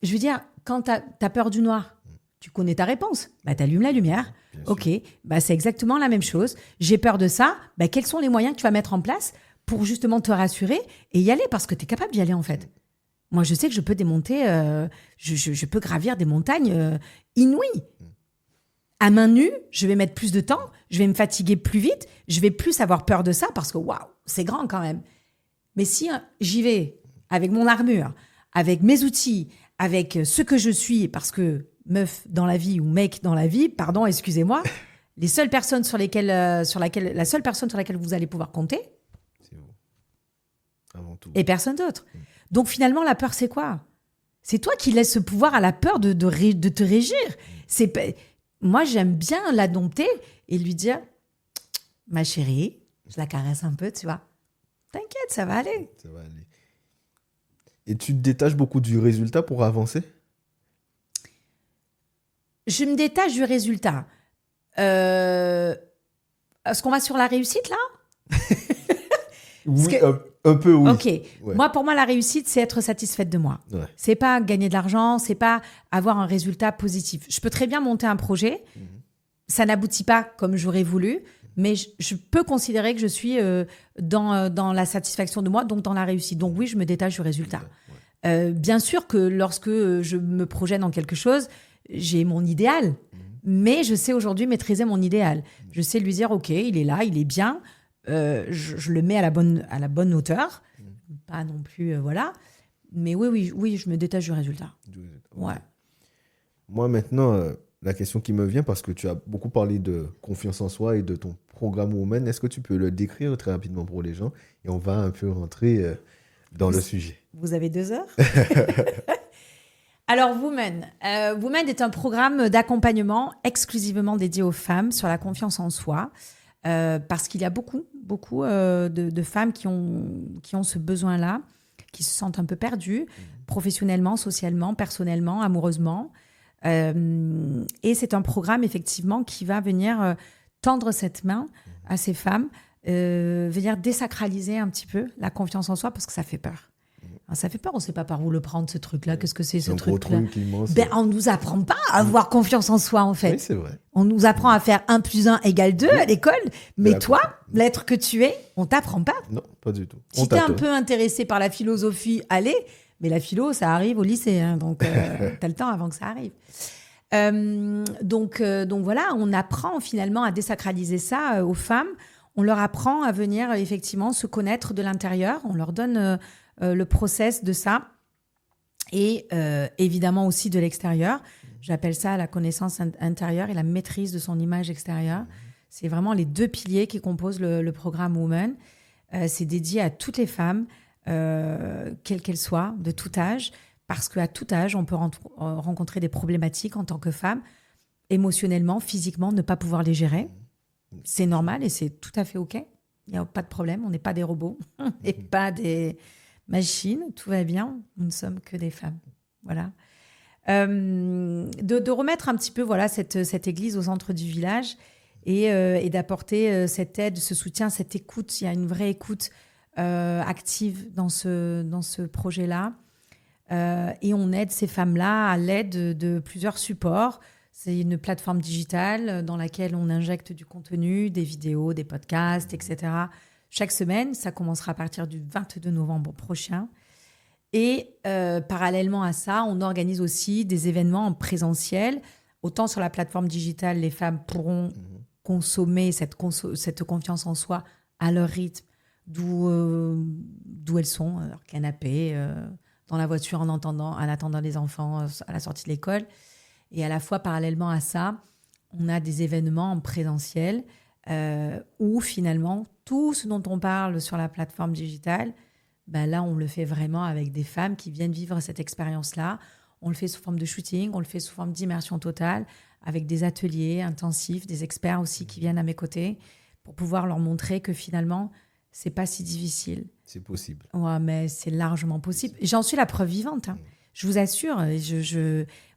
Je veux dire, quand tu as peur du noir, Tu connais ta réponse. Bah, tu allumes la lumière. Bien sûr. OK, bah, c'est exactement la même chose. J'ai peur de ça. Bah, quels sont les moyens que tu vas mettre en place pour justement te rassurer et y aller parce que tu es capable d'y aller en fait. Moi, je sais que je peux démonter, je peux gravir des montagnes inouïes. À main nue, je vais mettre plus de temps, je vais me fatiguer plus vite, je vais plus avoir peur de ça parce que waouh, c'est grand quand même. Mais si j'y vais avec mon armure, avec mes outils, avec ce que je suis, parce que meuf dans la vie ou mec dans la vie, pardon, excusez-moi, la seule personne sur laquelle vous allez pouvoir compter, C'est vous. Avant tout. et personne d'autre. Donc finalement, la peur, c'est quoi? C'est toi qui laisses ce pouvoir à la peur de te régir. Moi, j'aime bien la dompter et lui dire, ma chérie, je la caresse un peu, tu vois. T'inquiète, ça va aller. Ça va aller. Et tu te détaches beaucoup du résultat pour avancer? Je me détache du résultat. Est-ce qu'on va sur la réussite, là? Oui, un peu oui. Ok. Ouais. Pour moi, la réussite, c'est être satisfaite de moi. Ouais. C'est pas gagner de l'argent, c'est pas avoir un résultat positif. Je peux très bien monter un projet, ça n'aboutit pas comme j'aurais voulu, mais je peux considérer que je suis dans la satisfaction de moi, donc dans la réussite. Donc oui, je me détache du résultat. Ouais. Bien sûr que lorsque je me projette dans quelque chose, j'ai mon idéal, mais je sais aujourd'hui maîtriser mon idéal. Je sais lui dire, ok, il est là, il est bien, je le mets à la bonne hauteur, pas non plus, voilà. Mais oui, je me détache du résultat. Ouais. Moi, maintenant, la question qui me vient, parce que tu as beaucoup parlé de confiance en soi et de ton programme Women, est-ce que tu peux le décrire très rapidement pour les gens? Et on va un peu rentrer dans le sujet. Vous avez 2 heures? Alors, Women. Women est un programme d'accompagnement exclusivement dédié aux femmes sur la confiance en soi. Parce qu'il y a beaucoup de femmes qui ont ce besoin-là, qui se sentent un peu perdues, professionnellement, socialement, personnellement, amoureusement. Et c'est un programme, effectivement, qui va venir tendre cette main à ces femmes, venir désacraliser un petit peu la confiance en soi, parce que ça fait peur. Alors, ça fait peur, on ne sait pas par où le prendre, ce truc-là. Qu'est-ce que c'est, ce un gros truc-là? truc immense. On ne nous apprend pas à avoir confiance en soi, en fait. Oui, c'est vrai. On nous apprend à faire 1 + 1 = 2 à l'école, mais la toi, l'être que tu es, on t'apprend pas. Non, pas du tout. Si tu es un peu intéressé par la philosophie, allez, mais la philo, ça arrive au lycée, hein, donc tu as le temps avant que ça arrive. Donc voilà, on apprend finalement à désacraliser ça aux femmes. On leur apprend à venir effectivement se connaître de l'intérieur. On leur donne le process de ça. Et évidemment aussi de l'extérieur. J'appelle ça la connaissance intérieure et la maîtrise de son image extérieure. C'est vraiment les 2 piliers qui composent le programme Women. C'est dédié à toutes les femmes, quelles qu'elles soient, de tout âge, parce qu'à tout âge, on peut rencontrer des problématiques en tant que femme, émotionnellement, physiquement, ne pas pouvoir les gérer. C'est normal et c'est tout à fait OK. Il n'y a pas de problème, on n'est pas des robots et pas des machines, tout va bien, nous ne sommes que des femmes. Voilà. De remettre un petit peu cette église au centre du village et d'apporter cette aide, ce soutien, cette écoute. Il y a une vraie écoute active dans ce projet-là. Et on aide ces femmes-là à l'aide de plusieurs supports. C'est une plateforme digitale dans laquelle on injecte du contenu, des vidéos, des podcasts, etc. Chaque semaine, ça commencera à partir du 22 novembre prochain. Et parallèlement à ça, on organise aussi des événements en présentiel. Autant sur la plateforme digitale, les femmes pourront consommer cette confiance en soi à leur rythme, d'où elles sont, à leur canapé, dans la voiture en attendant les enfants à la sortie de l'école. Et à la fois, parallèlement à ça, on a des événements en présentiel où finalement, tout ce dont on parle sur la plateforme digitale, ben là, on le fait vraiment avec des femmes qui viennent vivre cette expérience-là. On le fait sous forme de shooting, on le fait sous forme d'immersion totale, avec des ateliers intensifs, des experts aussi qui viennent à mes côtés pour pouvoir leur montrer que finalement, c'est pas si difficile. C'est possible. Ouais, mais c'est largement possible. J'en suis la preuve vivante. Hein. Je vous assure.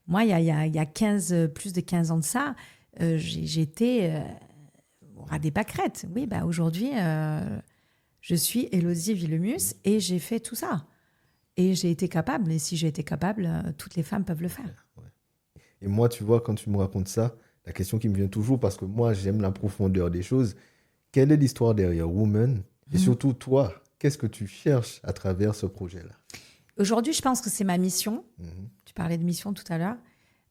Moi, il y a plus de 15 ans de ça, j'étais au ras des pâquerettes. Oui, bah aujourd'hui, je suis Élodie Villemus et j'ai fait tout ça. Et j'ai été capable. Et si j'ai été capable, toutes les femmes peuvent le faire. Ouais. Et moi, tu vois, quand tu me racontes ça, la question qui me vient toujours, parce que moi, j'aime la profondeur des choses, quelle est l'histoire derrière Woman? Et surtout, toi, qu'est-ce que tu cherches à travers ce projet-là? Aujourd'hui, je pense que c'est ma mission. Mhm, Tu parlais de mission tout à l'heure.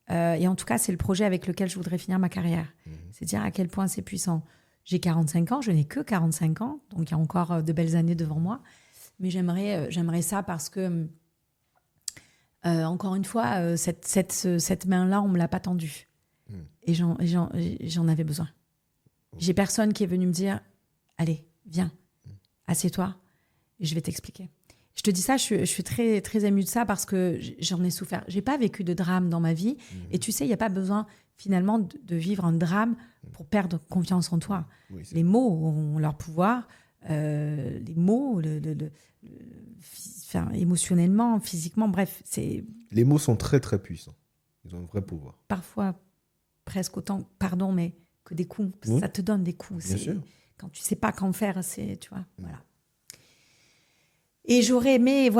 Et en tout cas, c'est le projet avec lequel je voudrais finir ma carrière. C'est dire à quel point c'est puissant. J'ai 45 ans, je n'ai que 45 ans, donc il y a encore de belles années devant moi. Mais j'aimerais ça parce que, encore une fois, cette main-là, on ne me l'a pas tendue. Et j'en avais besoin. J'ai personne qui est venu me dire, allez, viens, assieds-toi, et je vais t'expliquer. Je te dis ça, je suis très, très émue de ça parce que j'en ai souffert. Je n'ai pas vécu de drame dans ma vie. Et tu sais, il n'y a pas besoin finalement de vivre un drame pour perdre confiance en toi. Oui, c'est Les mots ont leur pouvoir. Les mots, enfin, émotionnellement, physiquement, bref, c'est Les mots sont très, très puissants. Ils ont un vrai pouvoir. parfois presque autant, pardon, mais que des coups. Oui. Ça te donne des coups. Bien sûr. Quand tu ne sais pas qu'en faire, c'est, tu vois, voilà. Et j'aurais aimé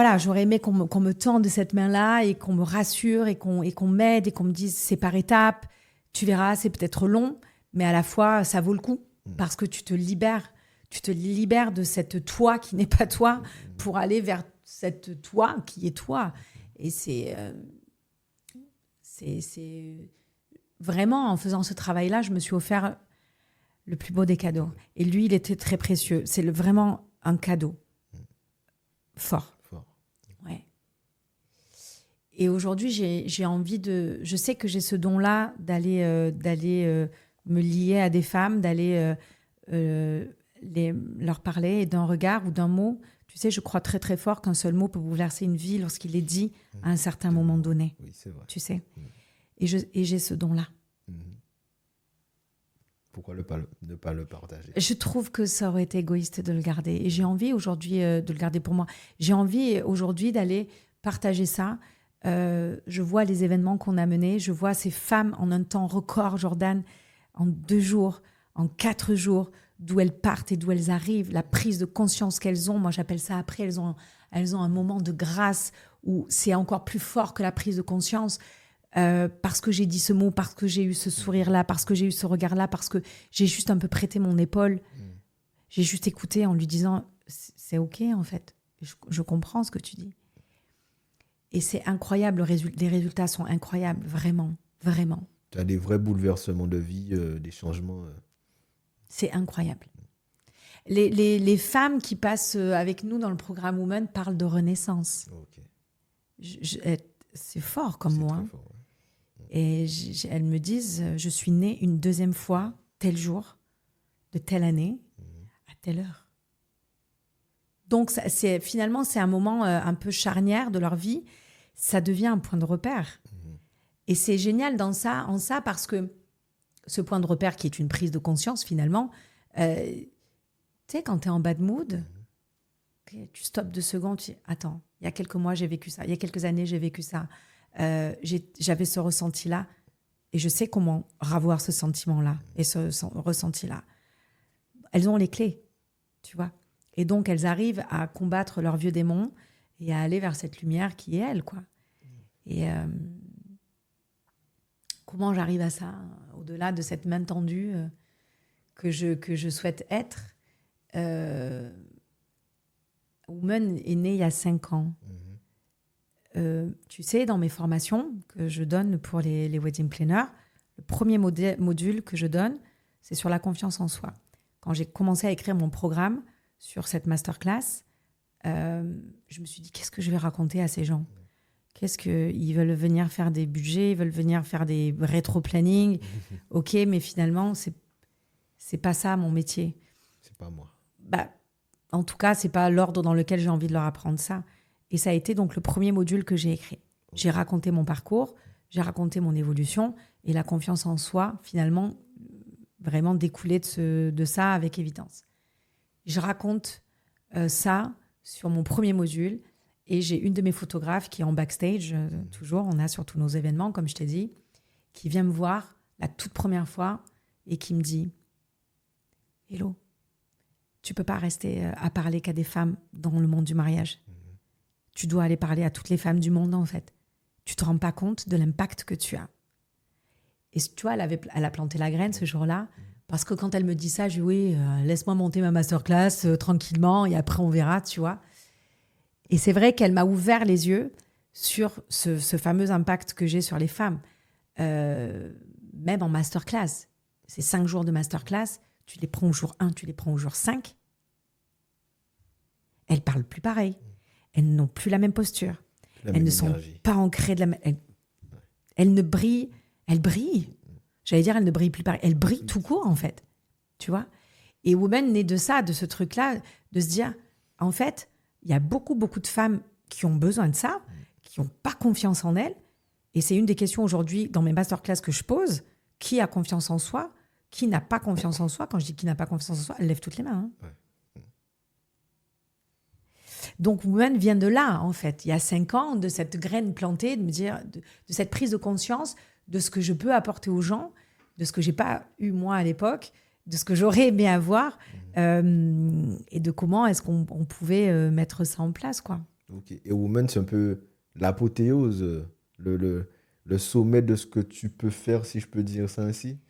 qu'on me tende cette main-là et qu'on me rassure et qu'on m'aide et qu'on me dise c'est par étapes, tu verras, c'est peut-être long, mais à la fois ça vaut le coup parce que tu te libères de cette toi qui n'est pas toi pour aller vers cette toi qui est toi. Et c'est vraiment en faisant ce travail-là, je me suis offert le plus beau des cadeaux. Et lui, il était très précieux. C'est vraiment un cadeau. Fort. Ouais. Et aujourd'hui, j'ai envie de... Je sais que j'ai ce don-là d'aller me lier à des femmes, d'aller leur parler et d'un regard ou d'un mot. Tu sais, je crois très très fort qu'un seul mot peut bouleverser une vie lorsqu'il est dit à un certain moment donné. Oui, c'est vrai. Tu sais. Et j'ai ce don-là. Pourquoi ne pas le partager? Je trouve que ça aurait été égoïste de le garder. Et j'ai envie aujourd'hui de le garder pour moi. J'ai envie aujourd'hui d'aller partager ça. Je vois les événements qu'on a menés. Je vois ces femmes en un temps record, Jordan, en 2 jours, en 4 jours, d'où elles partent et d'où elles arrivent. La prise de conscience qu'elles ont. Moi, j'appelle ça après, elles ont un moment de grâce où c'est encore plus fort que la prise de conscience. Parce que j'ai dit ce mot, parce que j'ai eu ce sourire-là, parce que j'ai eu ce regard-là, parce que j'ai juste un peu prêté mon épaule. J'ai juste écouté en lui disant « c'est OK, en fait. Je comprends ce que tu dis. » Et c'est incroyable, les résultats sont incroyables, vraiment, vraiment. Tu as des vrais bouleversements de vie, des changements. C'est incroyable. Les femmes qui passent avec nous dans le programme Women parlent de renaissance. Ok. C'est fort comme mot. Très Hein. fort, ouais. Et elles me disent, je suis née une 2e fois, tel jour, de telle année, à telle heure. Donc, finalement, c'est un moment un peu charnière de leur vie. Ça devient un point de repère. Et c'est génial en ça, parce que ce point de repère qui est une prise de conscience, finalement, tu sais, quand tu es en bad mood, tu stoppes 2 secondes, tu dis, attends, il y a quelques mois, j'ai vécu ça. Il y a quelques années, j'ai vécu ça. J'avais ce ressenti-là et je sais comment ravoir ce sentiment-là et ce ressenti-là. Elles ont les clés, tu vois. Et donc, elles arrivent à combattre leurs vieux démons et à aller vers cette lumière qui est elle, quoi. Et comment j'arrive à ça, au-delà de cette main tendue que je souhaite être. Woman est née il y a 5 ans. Tu sais, dans mes formations que je donne pour les wedding planners, le premier module que je donne, c'est sur la confiance en soi. Quand j'ai commencé à écrire mon programme sur cette masterclass, je me suis dit, qu'est-ce que je vais raconter à ces gens? Qu'est-ce qu'ils veulent venir faire des budgets, ils veulent venir faire des rétro-planning. Ok, mais finalement, c'est pas ça mon métier. C'est pas moi. Bah, en tout cas, c'est pas l'ordre dans lequel j'ai envie de leur apprendre ça. Et ça a été donc le premier module que j'ai écrit. J'ai raconté mon parcours, j'ai raconté mon évolution et la confiance en soi, finalement, vraiment découlée de ça avec évidence. Je raconte ça sur mon premier module et j'ai une de mes photographes qui est en backstage, toujours, on a sur tous nos événements, comme je t'ai dit, qui vient me voir la toute première fois et qui me dit « Hello, tu peux pas rester à parler qu'à des femmes dans le monde du mariage. Tu dois aller parler à toutes les femmes du monde, en fait. Tu te rends pas compte de l'impact que tu as. Et tu vois, elle a planté la graine ce jour-là. Parce que quand elle me dit ça, je dis oui, laisse-moi monter ma masterclass tranquillement et après on verra, tu vois. Et c'est vrai qu'elle m'a ouvert les yeux sur ce fameux impact que j'ai sur les femmes. Même en masterclass. Ces 5 jours de masterclass, tu les prends au jour 1, tu les prends au jour 5. Elles parlent plus pareil. Elles n'ont plus la même posture. Elles ne sont pas ancrées de la même... Elles ne brillent... Elles brillent. J'allais dire, elles ne brillent plus pareil. Elles brillent tout court, en fait. Tu vois ? Et Women naît de ça, de ce truc-là, de se dire, en fait, il y a beaucoup, beaucoup de femmes qui ont besoin de ça, qui n'ont pas confiance en elles. Et c'est une des questions aujourd'hui dans mes masterclass que je pose. Qui a confiance en soi ? Qui n'a pas confiance en soi ? Quand je dis qui n'a pas confiance en soi, elle lève toutes les mains. Hein. Ouais. Donc, Women vient de là, en fait. Il y a 5 ans, de cette graine plantée, de me dire, de cette prise de conscience de ce que je peux apporter aux gens, de ce que je n'ai pas eu moi à l'époque, de ce que j'aurais aimé avoir, et de comment est-ce qu'on pouvait mettre ça en place, quoi. Okay. Et Women, c'est un peu l'apothéose, le sommet de ce que tu peux faire, si je peux dire ça ainsi.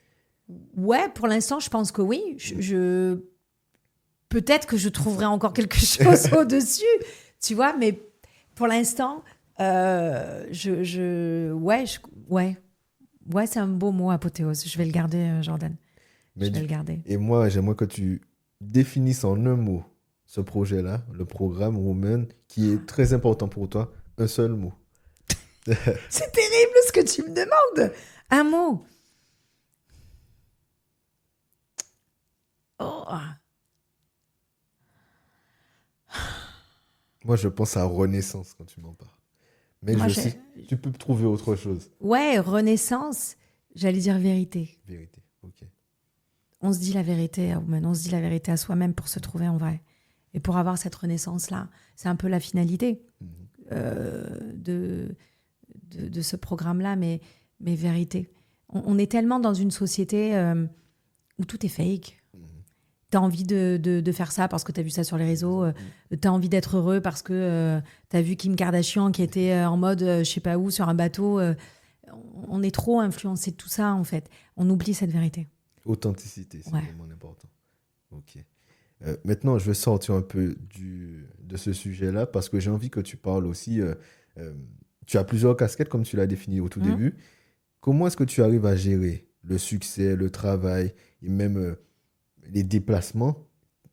Ouais, pour l'instant, je pense que oui. Peut-être que je trouverai encore quelque chose au-dessus, tu vois, mais pour l'instant, ouais, c'est un beau mot, apothéose. Je vais le garder, Jordan. Je vais le garder. Et moi, j'aimerais que tu définisses en un mot ce projet-là, le programme Women, qui est très important pour toi. Un seul mot. C'est terrible ce que tu me demandes. Un mot. Oh. Moi, je pense à renaissance quand tu m'en parles. Mais tu peux trouver autre chose. Ouais, renaissance, j'allais dire vérité. Vérité, ok. On se dit la vérité à Women, on se dit la vérité à soi-même pour se trouver en vrai. Et pour avoir cette renaissance-là, c'est un peu la finalité de ce programme-là, mais vérité. On est tellement dans une société où tout est fake. Tu as envie de faire ça parce que tu as vu ça sur les réseaux. Tu as envie d'être heureux parce que tu as vu Kim Kardashian qui était en mode je sais pas où sur un bateau. On est trop influencé de tout ça, en fait. On oublie cette vérité. Authenticité, c'est vraiment important. Ok. Maintenant, je vais sortir un peu de ce sujet-là parce que j'ai envie que tu parles aussi. Tu as plusieurs casquettes, comme tu l'as défini au tout début. Comment est-ce que tu arrives à gérer le succès, le travail et même les déplacements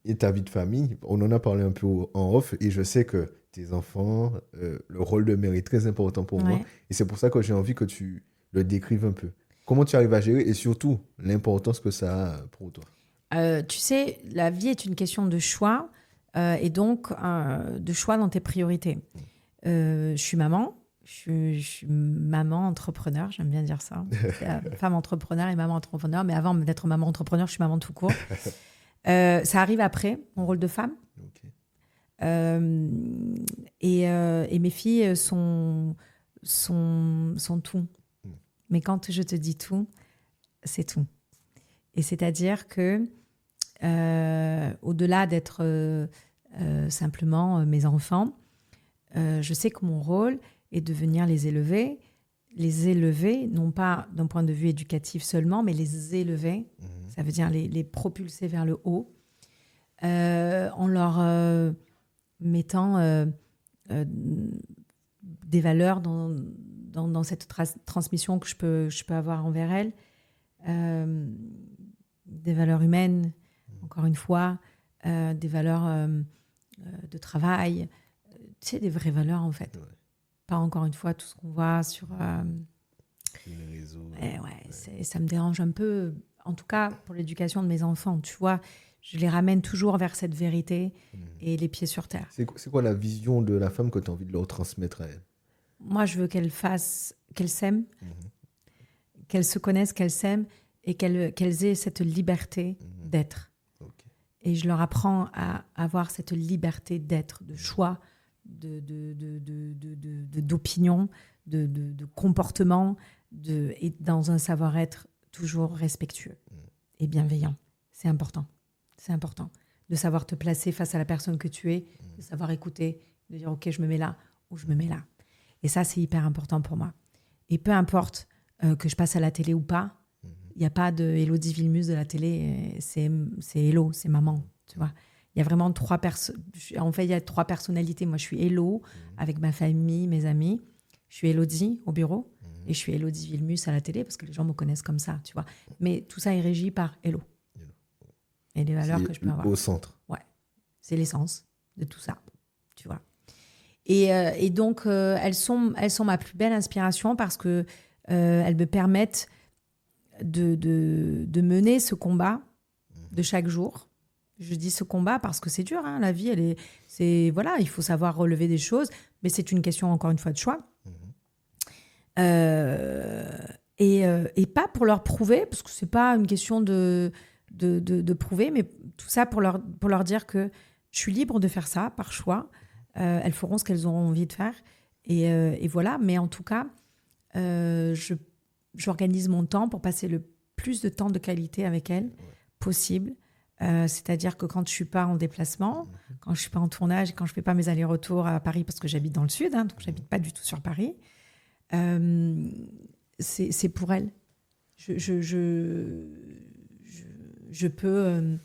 et ta vie de famille? On en a parlé un peu en off et je sais que tes enfants, le rôle de mère est très important pour moi. Et c'est pour ça que j'ai envie que tu le décrives un peu. Comment tu arrives à gérer et surtout l'importance que ça a pour toi? Tu sais, la vie est une question de choix et donc de choix dans tes priorités. Je suis maman. Je suis maman entrepreneur, j'aime bien dire ça. Femme entrepreneur et maman entrepreneur. Mais avant d'être maman entrepreneur, je suis maman tout court. Ça arrive après, mon rôle de femme. Okay. Et mes filles sont tout. Mais quand je te dis tout, c'est tout. Et c'est-à-dire que au-delà d'être simplement mes enfants, je sais que mon rôle est de venir les élever, non pas d'un point de vue éducatif seulement, mais les élever, ça veut dire les propulser vers le haut, en leur mettant des valeurs dans cette transmission que je peux avoir envers elles, des valeurs humaines, encore une fois, des valeurs de travail, tu sais, des vraies valeurs en fait. Ouais. Pas encore une fois tout ce qu'on voit sur les réseaux. Ça me dérange un peu, en tout cas pour l'éducation de mes enfants, tu vois. Je les ramène toujours vers cette vérité et les pieds sur terre. C'est quoi la vision de la femme que tu as envie de leur transmettre à elle? Moi, je veux qu'elles s'aiment, qu'elles se connaissent, qu'elles s'aiment et qu'elles aient cette liberté d'être. Okay. Et je leur apprends à avoir cette liberté d'être, de choix, d'opinion, de comportement, et dans un savoir-être toujours respectueux et bienveillant. C'est important. C'est important de savoir te placer face à la personne que tu es, de savoir écouter, de dire « Ok, je me mets là » ou « Je me mets là ». Et ça, c'est hyper important pour moi. Et peu importe que je passe à la télé ou pas, Il n'y a pas de Élodie Vilmus de la télé. C'est Hello, c'est maman, tu vois. Il y a vraiment trois personnes. En fait, il y a trois personnalités. Moi, je suis Hello avec ma famille, mes amis. Je suis Élodie au bureau. Et je suis Élodie Vilmus à la télé parce que les gens me connaissent comme ça, tu vois. Mais tout ça est régi par Hello. Et les valeurs que je peux avoir. Au centre. Ouais. C'est l'essence de tout ça, tu vois. Et donc, elles sont ma plus belle inspiration parce que elles me permettent de mener ce combat de chaque jour. Je dis ce combat parce que c'est dur, hein, la vie, voilà, il faut savoir relever des choses, mais c'est une question, encore une fois, de choix. Et pas pour leur prouver, parce que c'est pas une question de prouver, mais tout ça pour leur dire que je suis libre de faire ça par choix. Elles feront ce qu'elles auront envie de faire. Et voilà, mais en tout cas, j'organise mon temps pour passer le plus de temps de qualité avec elles possible. C'est-à-dire que quand je suis pas en déplacement, quand je suis pas en tournage, quand je fais pas mes allers-retours à Paris, parce que j'habite dans le sud, hein, donc j'habite pas du tout sur Paris, c'est pour elles. Je peux,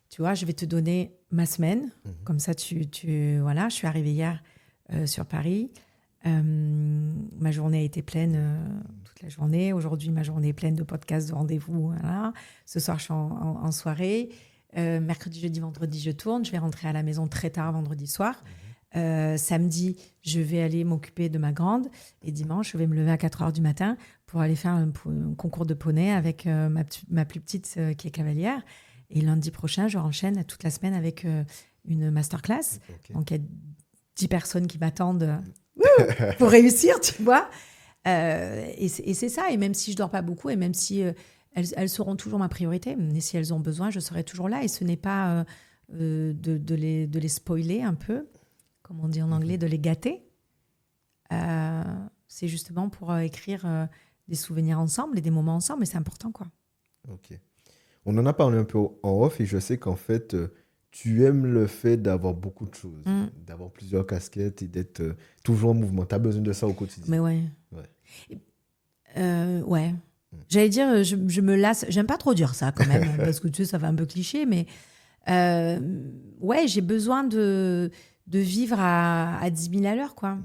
tu vois, je vais te donner ma semaine, comme ça voilà, je suis arrivée hier sur Paris. Ma journée a été pleine toute la journée. Aujourd'hui, ma journée est pleine de podcasts, de rendez-vous. Voilà. Ce soir, je suis en soirée. Mercredi, jeudi, vendredi, je tourne. Je vais rentrer à la maison très tard vendredi soir. Samedi, je vais aller m'occuper de ma grande. Et dimanche, je vais me lever à 4h du matin pour aller faire un concours de poney avec ma plus petite qui est cavalière. Et lundi prochain, je enchaîne toute la semaine avec une masterclass. Okay. Donc, il y a 10 personnes qui m'attendent pour réussir, tu vois. Et c'est ça. Et même si je ne dors pas beaucoup, et même si elles seront toujours ma priorité, mais si elles ont besoin, je serai toujours là. Et ce n'est pas de les spoiler un peu, comme on dit en anglais, de les gâter. C'est justement pour écrire des souvenirs ensemble et des moments ensemble. Et c'est important, quoi. Ok. On en a parlé un peu en off et je sais qu'en fait, tu aimes le fait d'avoir beaucoup de choses, d'avoir plusieurs casquettes et d'être toujours en mouvement. Tu as besoin de ça au quotidien. Mais ouais. Ouais. J'allais dire, je me lasse. J'aime pas trop dire ça quand même, parce que tu sais, ça fait un peu cliché, mais ouais, j'ai besoin de vivre à 10 000 à l'heure, quoi.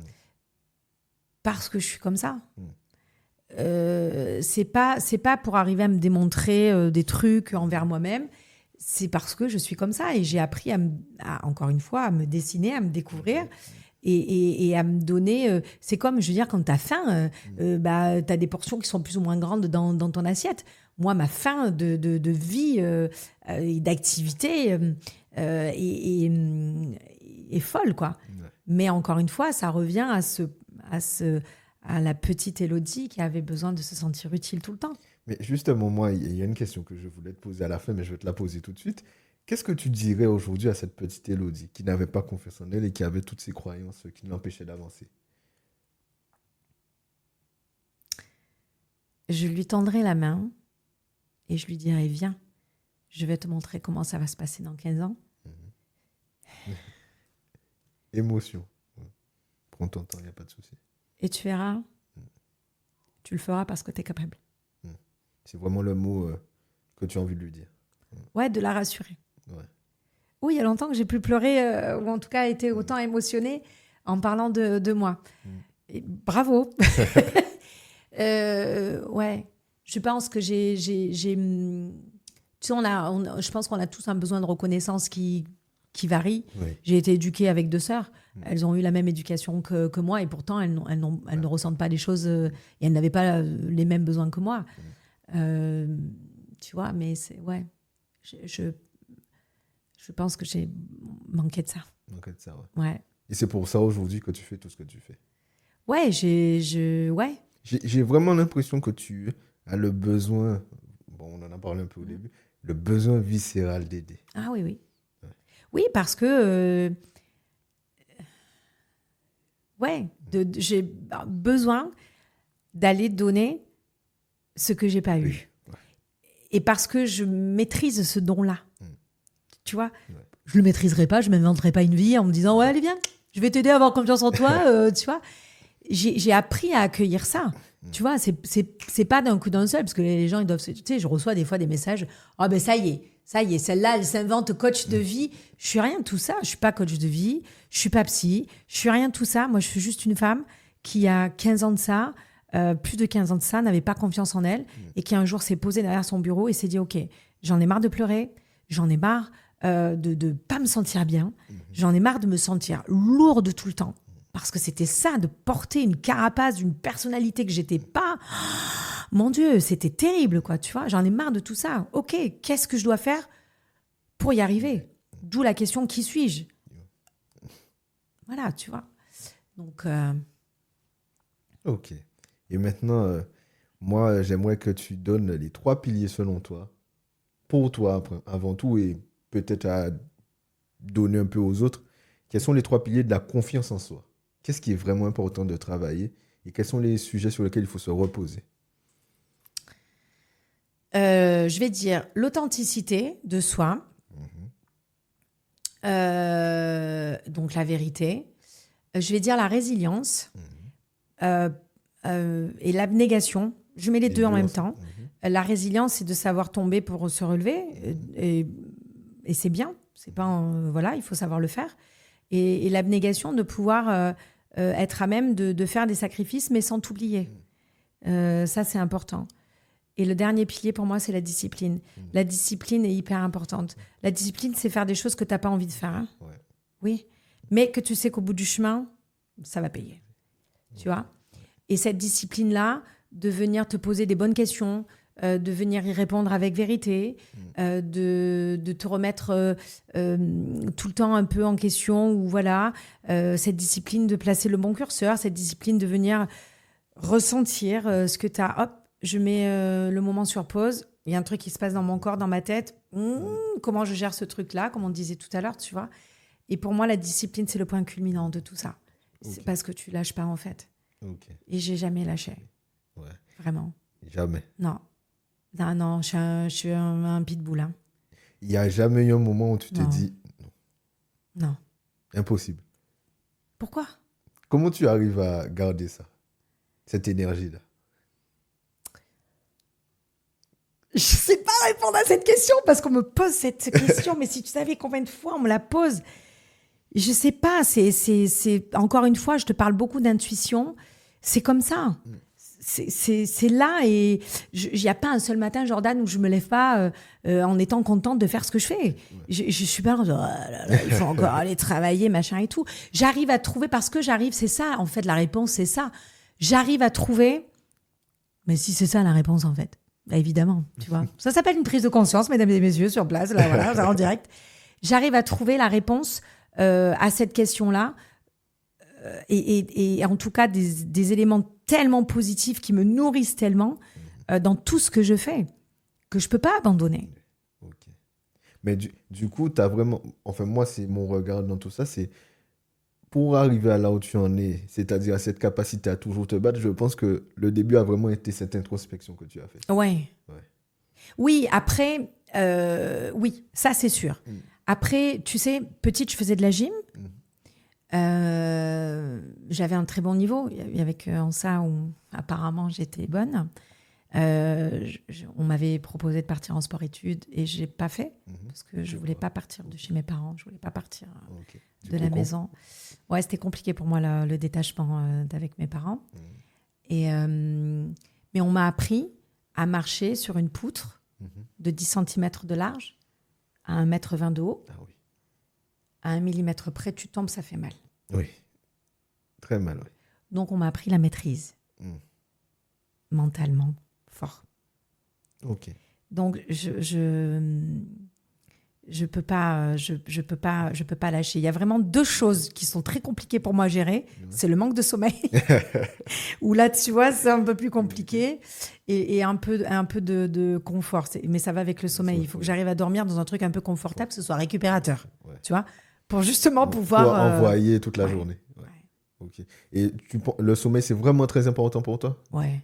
Parce que je suis comme ça. C'est pas pour arriver à me démontrer des trucs envers moi-même. C'est parce que je suis comme ça et j'ai appris encore une fois, à me dessiner, à me découvrir et à me donner. C'est comme, je veux dire, quand tu as faim, tu as des portions qui sont plus ou moins grandes dans ton assiette. Moi, ma faim de vie et d'activité est folle, quoi. Ouais. Mais encore une fois, ça revient à la petite Élodie qui avait besoin de se sentir utile tout le temps. Mais justement, moi, il y a une question que je voulais te poser à la fin, mais je vais te la poser tout de suite. Qu'est-ce que tu dirais aujourd'hui à cette petite Élodie qui n'avait pas confiance en elle et qui avait toutes ses croyances qui l'empêchaient d'avancer? Je lui tendrai la main et je lui dirai, viens, je vais te montrer comment ça va se passer dans 15 ans. Émotion. Prends ton temps, il n'y a pas de souci. Et tu verras, tu le feras parce que tu es capable. C'est vraiment le mot que tu as envie de lui dire. Ouais, de la rassurer. Ouais. Oui, il y a longtemps que j'ai plus pleuré, ou en tout cas été autant émotionnée en parlant de moi. Et bravo. Ouais, je pense que j'ai tu sais, je pense qu'on a tous un besoin de reconnaissance qui varie. Oui. J'ai été éduquée avec 2 sœurs. Elles ont eu la même éducation que moi et pourtant elles ne ressentent pas les choses et elles n'avaient pas les mêmes besoins que moi. Tu vois, mais c'est ouais. Je pense que j'ai manqué de ça. Manqué de ça, ouais. Ouais. Et c'est pour ça aujourd'hui que tu fais tout ce que tu fais. Ouais, ouais. J'ai vraiment l'impression que tu as le besoin, bon, on en a parlé un peu au début, le besoin viscéral d'aider. Ah oui, oui. Ouais. Oui, parce que j'ai besoin d'aller donner ce que j'ai pas eu. Ouais. Et parce que je maîtrise ce don-là. Tu vois, je le maîtriserai pas, je m'inventerai pas une vie en me disant ouais, allez viens, je vais t'aider à avoir confiance en toi, tu vois. j'ai appris à accueillir ça. Tu vois, c'est pas d'un coup d'un seul, parce que les gens, ils doivent tu sais, je reçois des fois des messages, oh ben ça y est, celle-là, elle s'invente coach de vie. Je suis rien de tout ça. Je suis pas coach de vie. Je suis pas psy. Je suis rien de tout ça. Moi, je suis juste une femme qui a 15 ans de ça, plus de 15 ans de ça, n'avait pas confiance en elle et qui un jour s'est posée derrière son bureau et s'est dit, OK, j'en ai marre de pleurer. J'en ai marre de pas me sentir bien. J'en ai marre de me sentir lourde tout le temps. Parce que c'était ça, de porter une carapace d'une personnalité que j'étais pas. Mon Dieu, c'était terrible, quoi, tu vois. J'en ai marre de tout ça. OK, qu'est-ce que je dois faire pour y arriver? D'où la question, qui suis-je? Voilà, tu vois. Donc... Ok. Et maintenant, moi, j'aimerais que tu donnes les 3 piliers selon toi, pour toi avant tout, et peut-être à donner un peu aux autres. Quels sont les 3 piliers de la confiance en soi? Qu'est-ce qui est vraiment important de travailler et quels sont les sujets sur lesquels il faut se reposer? je vais dire l'authenticité de soi, donc la vérité. Je vais dire la résilience et l'abnégation. Je mets les deux en même temps. La résilience, c'est de savoir tomber pour se relever et c'est bien. C'est pas voilà, il faut savoir le faire. Et l'abnégation, de pouvoir être à même de faire des sacrifices, mais sans t'oublier. Ça, c'est important. Et le dernier pilier, pour moi, c'est la discipline. La discipline est hyper importante. La discipline, c'est faire des choses que tu n'as pas envie de faire. Hein. Ouais. Oui. Mais que tu sais qu'au bout du chemin, ça va payer. Tu vois? Et cette discipline-là, de venir te poser des bonnes questions, de venir y répondre avec vérité, de te remettre tout le temps un peu en question, ou voilà, cette discipline de placer le bon curseur, cette discipline de venir ressentir ce que tu as. Hop, je mets le moment sur pause, il y a un truc qui se passe dans mon corps, dans ma tête, comment je gère ce truc-là, comme on disait tout à l'heure, tu vois. Et pour moi, la discipline, c'est le point culminant de tout ça. Okay. C'est parce que tu lâches pas, en fait. Okay. Et j'ai jamais lâché. Ouais. Vraiment. Jamais. Non. Non, je suis un pitbull. Hein. Il n'y a jamais eu un moment où tu t'es dit non. Impossible. Pourquoi? Comment tu arrives à garder ça, cette énergie-là? Je ne sais pas répondre à cette question parce qu'on me pose cette question, mais si tu savais combien de fois on me la pose, je ne sais pas. C'est encore une fois, je te parle beaucoup d'intuition. C'est comme ça. C'est là et il n'y a pas un seul matin, Jordan, où je ne me lève pas en étant contente de faire ce que je fais. Je suis pas il faut encore aller travailler, machin et tout. J'arrive à trouver, parce que j'arrive, c'est ça, en fait, la réponse, c'est ça. J'arrive à trouver, mais si c'est ça la réponse, en fait, bah, évidemment, tu vois. Ça s'appelle une prise de conscience, mesdames et messieurs, sur place, là, voilà, en direct. J'arrive à trouver la réponse à cette question-là et en tout cas des éléments tellement positifs qui me nourrissent tellement dans tout ce que je fais que je ne peux pas abandonner. Okay. Mais du coup, tu as vraiment... Enfin, moi, c'est mon regard dans tout ça, c'est pour arriver à là où tu en es, c'est-à-dire à cette capacité à toujours te battre, je pense que le début a vraiment été cette introspection que tu as faite. Ouais. Oui, après, oui, ça c'est sûr. Après, tu sais, petite, je faisais de la gym. J'avais un très bon niveau. Il y avait en ça où apparemment j'étais bonne. On m'avait proposé de partir en sport-études et je n'ai pas fait parce que je ne voulais pas partir de chez mes parents. Je ne voulais pas partir de la maison. Ouais, c'était compliqué pour moi le détachement avec mes parents. Mais on m'a appris à marcher sur une poutre de 10 cm de large à 1,20 m de haut. Ah oui. À 1 millimètre près, tu tombes, ça fait mal. Oui, très mal, oui. Donc, on m'a appris la maîtrise. Mentalement, fort. Ok. Donc, je peux pas lâcher. Il y a vraiment 2 choses qui sont très compliquées pour moi à gérer. C'est le manque de sommeil. Où là, tu vois, c'est un peu plus compliqué. Et un peu de confort. Mais ça va avec le sommeil. Il faut que j'arrive à dormir dans un truc un peu confortable, que ce soit récupérateur. Ouais. Tu vois, pour justement pouvoir... Pour envoyer toute la journée. Ouais. Okay. Et le sommeil, c'est vraiment très important pour toi? Ouais.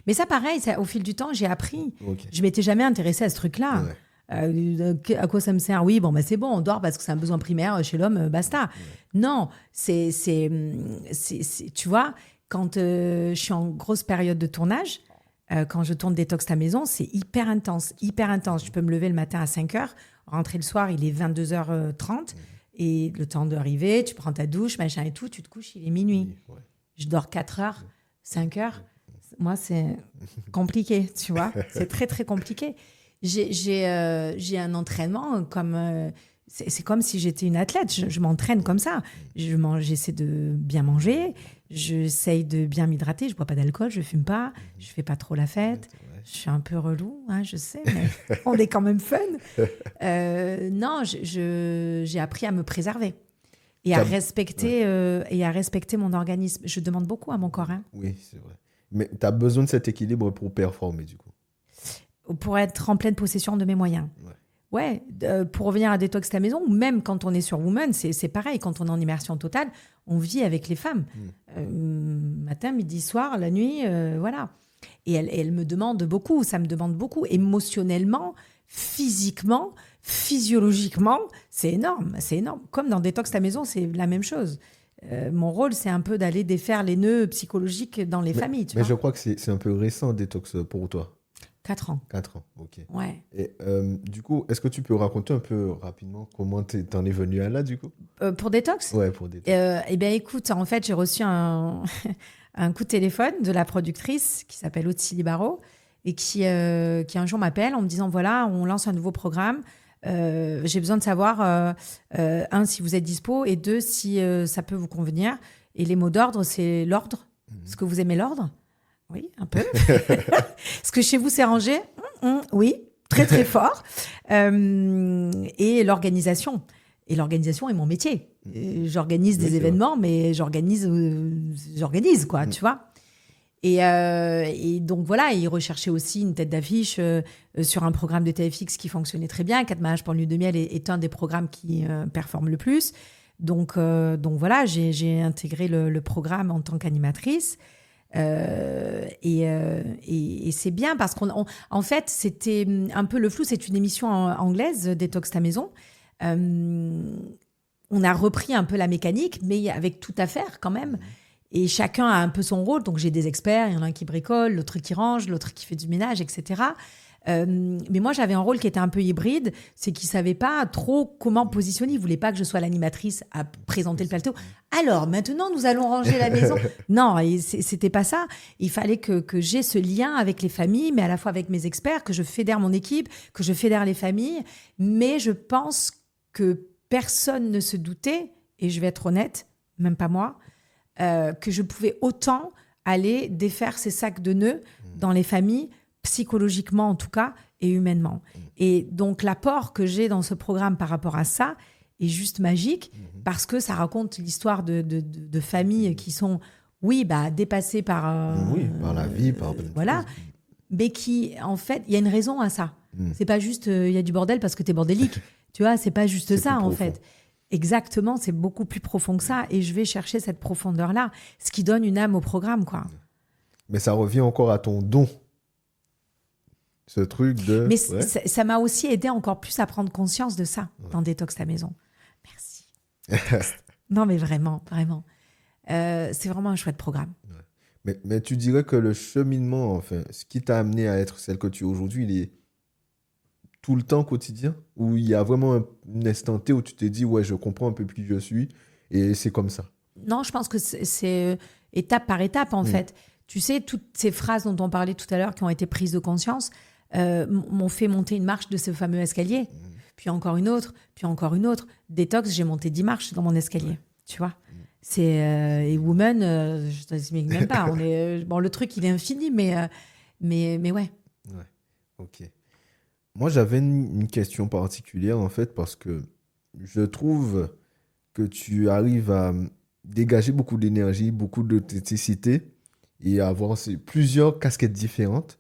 Mais ça, pareil, au fil du temps, j'ai appris. Okay. Je ne m'étais jamais intéressée à ce truc-là. Ouais. À quoi ça me sert? Oui, bon, c'est bon, on dort parce que c'est un besoin primaire chez l'homme, basta. Ouais. Non, tu vois, quand je suis en grosse période de tournage, quand je tourne Détox ta maison, c'est hyper intense, hyper intense. Je peux me lever le matin à 5h, rentrer le soir, il est 22h30, et le temps d'arriver, tu prends ta douche, machin et tout, tu te couches, il est minuit. Ouais. Je dors 4 heures, 5 heures. Moi, c'est compliqué, tu vois. C'est très, très compliqué. J'ai un entraînement comme... c'est comme si j'étais une athlète. Je m'entraîne comme ça. J'essaie de bien manger. J'essaye de bien m'hydrater. Je bois pas d'alcool. Je fume pas. Je fais pas trop la fête. Je suis un peu relou, hein, je sais, mais on est quand même fun. Non, j'ai appris à me préserver et à respecter mon organisme. Je demande beaucoup à mon corps. Hein. Oui, c'est vrai. Mais tu as besoin de cet équilibre pour performer, du coup. Pour être en pleine possession de mes moyens. Ouais, pour revenir à Détox ta maison, même quand on est sur Woman, c'est pareil. Quand on est en immersion totale, on vit avec les femmes. Matin, midi, soir, la nuit, voilà. Et elle me demande beaucoup, ça me demande beaucoup. Émotionnellement, physiquement, physiologiquement, c'est énorme, c'est énorme. Comme dans Détox ta maison, c'est la même chose. Mon rôle, c'est un peu d'aller défaire les nœuds psychologiques dans les familles. Tu vois. Je crois que c'est un peu récent, Détox, pour toi. 4 ans. 4 ans, ok. Ouais. Et du coup, est-ce que tu peux raconter un peu rapidement comment t'en es venu à là, du coup? Pour Détox? Ouais, pour Détox. Eh bien, écoute, en fait, j'ai reçu un coup de téléphone de la productrice qui s'appelle Ottilie Barrault et qui un jour m'appelle en me disant, voilà, on lance un nouveau programme. J'ai besoin de savoir, un, si vous êtes dispo, et deux, si ça peut vous convenir. Et les mots d'ordre, c'est l'ordre. Est-ce que vous aimez l'ordre? Oui, un peu. Est-ce que chez vous, c'est rangé? Oui, très, très fort. Et l'organisation. Et l'organisation est mon métier. J'organise des événements, mais j'organise, quoi, tu vois. Et donc, voilà, il recherchait aussi une tête d'affiche sur un programme de TFX qui fonctionnait très bien. 4 mariages pour une lune de miel est un des programmes qui performe le plus. Donc voilà, j'ai intégré le programme en tant qu'animatrice. Et c'est bien parce en fait, c'était un peu le flou. C'est une émission anglaise, Détox ta maison. On a repris un peu la mécanique, mais avec tout à faire quand même. Et chacun a un peu son rôle. Donc, j'ai des experts. Il y en a un qui bricole, l'autre qui range, l'autre qui fait du ménage, etc. Mais moi, j'avais un rôle qui était un peu hybride. C'est qu'il ne savait pas trop comment positionner. Il ne voulait pas que je sois l'animatrice à présenter le plateau. Alors, maintenant, nous allons ranger la maison. Non, ce n'était pas ça. Il fallait que j'ai ce lien avec les familles, mais à la fois avec mes experts, que je fédère mon équipe, que je fédère les familles. Mais je pense que personne ne se doutait, et je vais être honnête, même pas moi, que je pouvais autant aller défaire ces sacs de nœuds dans les familles, psychologiquement en tout cas, et humainement. Et donc l'apport que j'ai dans ce programme par rapport à ça est juste magique, parce que ça raconte l'histoire de familles qui sont, dépassées par... par la vie, par... voilà, mais qui, en fait, il y a une raison à ça. C'est pas juste, il y a du bordel parce que t'es bordélique. Tu vois, c'est pas juste ça, en fait. Exactement, c'est beaucoup plus profond que ça. Et je vais chercher cette profondeur-là, ce qui donne une âme au programme, quoi. Mais ça revient encore à ton don. Ce truc de... Mais ça m'a aussi aidé encore plus à prendre conscience de ça dans Détox ta maison. Merci. Non, mais vraiment, vraiment. C'est vraiment un chouette programme. Mais tu dirais que le cheminement, enfin, ce qui t'a amené à être celle que tu es aujourd'hui, il est tout le temps quotidien? Ou il y a vraiment un instant T où tu t'es dit, ouais, je comprends un peu plus qui je suis et c'est comme ça? Non, je pense que c'est étape par étape, en fait. Tu sais, toutes ces phrases dont on parlait tout à l'heure qui ont été prises de conscience m'ont fait monter une marche de ce fameux escalier. Puis encore une autre, puis encore une autre. Détox, j'ai monté 10 marches dans mon escalier, tu vois. Et Woman, je ne t'explique même pas. Le truc, il est infini, mais ouais. Ouais, ok. Moi, j'avais une question particulière, en fait, parce que je trouve que tu arrives à dégager beaucoup d'énergie, beaucoup d'authenticité et à avoir plusieurs casquettes différentes.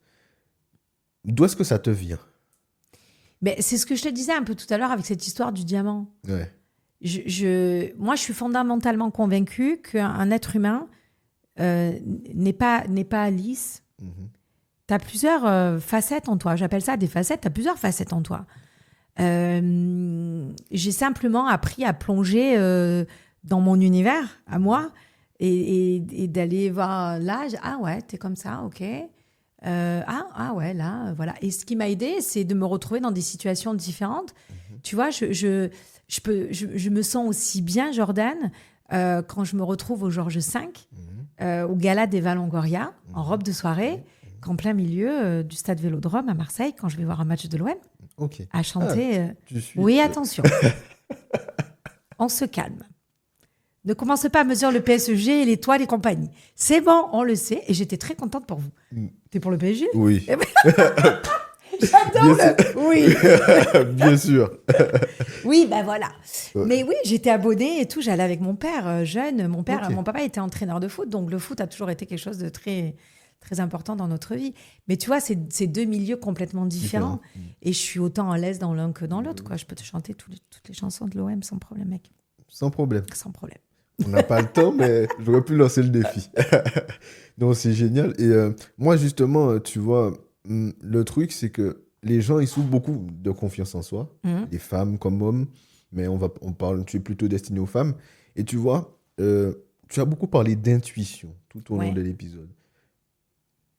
D'où est-ce que ça te vient? Mais c'est ce que je te disais un peu tout à l'heure avec cette histoire du diamant. Ouais. Moi, je suis fondamentalement convaincue qu'un être humain n'est pas lisse. Tu as plusieurs facettes en toi. J'appelle ça des facettes. Tu as plusieurs facettes en toi. J'ai simplement appris à plonger dans mon univers, à moi, et d'aller voir là, ah ouais, t'es comme ça, ok. Ah ouais, là, voilà. Et ce qui m'a aidée, c'est de me retrouver dans des situations différentes. Tu vois, je me sens aussi bien, Jordan, quand je me retrouve au Georges V, au Gala d'Eva Longoria, en robe de soirée, qu'en plein milieu du stade Vélodrome à Marseille, quand je vais voir un match de l'OM, à chanter. Oui, attention. On se calme. Ne commencez pas à mesurer le PSG, l'étoile et compagnie. C'est bon, on le sait. Et j'étais très contente pour vous. T'es pour le PSG? Oui. J'adore le... Oui. Bien sûr. Oui, ben voilà. Ouais. Mais oui, j'étais abonnée et tout. J'allais avec mon père jeune. Mon papa était entraîneur de foot. Donc le foot a toujours été quelque chose de très, très important dans notre vie. Mais tu vois, c'est deux milieux complètement différents. Et je suis autant à l'aise dans l'un que dans l'autre, quoi. Je peux te chanter toutes les chansons de l'OM sans problème, mec. Sans problème. Sans problème. On n'a pas le temps, mais j'aurais pu lancer le défi. Non, c'est génial. Et moi, justement, tu vois, le truc, c'est que les gens, ils souffrent beaucoup de confiance en soi, les femmes comme hommes, mais tu es plutôt destiné aux femmes. Et tu vois, tu as beaucoup parlé d'intuition tout au long de l'épisode.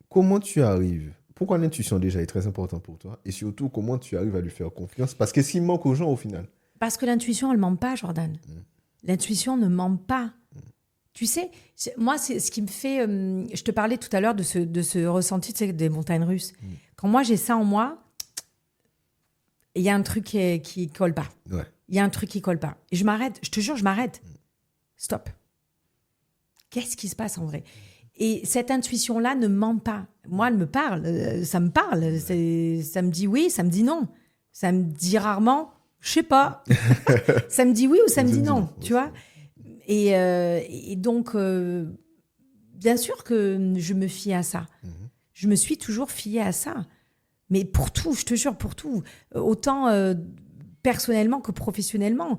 Comment tu arrives? Pourquoi l'intuition déjà est très importante pour toi? Et surtout, comment tu arrives à lui faire confiance? Parce qu'est-ce qui manque aux gens au final? Parce que l'intuition, elle ne ment pas, Jordan. L'intuition ne ment pas. Tu sais, moi, c'est ce qui me fait... je te parlais tout à l'heure de ce ressenti, tu sais, des montagnes russes. Quand moi, j'ai ça en moi, il y a un truc qui colle pas. Il y a un truc qui colle pas. Et je m'arrête. Je te jure, je m'arrête. Stop. Qu'est-ce qui se passe en vrai? Et cette intuition-là ne ment pas. Moi, elle me parle. Ça me parle. Ça me dit oui, ça me dit non. Ça me dit rarement... Je sais pas. Ça me dit oui ou ça me dit non, tu vois. Et donc, bien sûr que je me fie à ça. Je me suis toujours fiée à ça. Mais pour tout, je te jure, pour tout. Autant personnellement que professionnellement.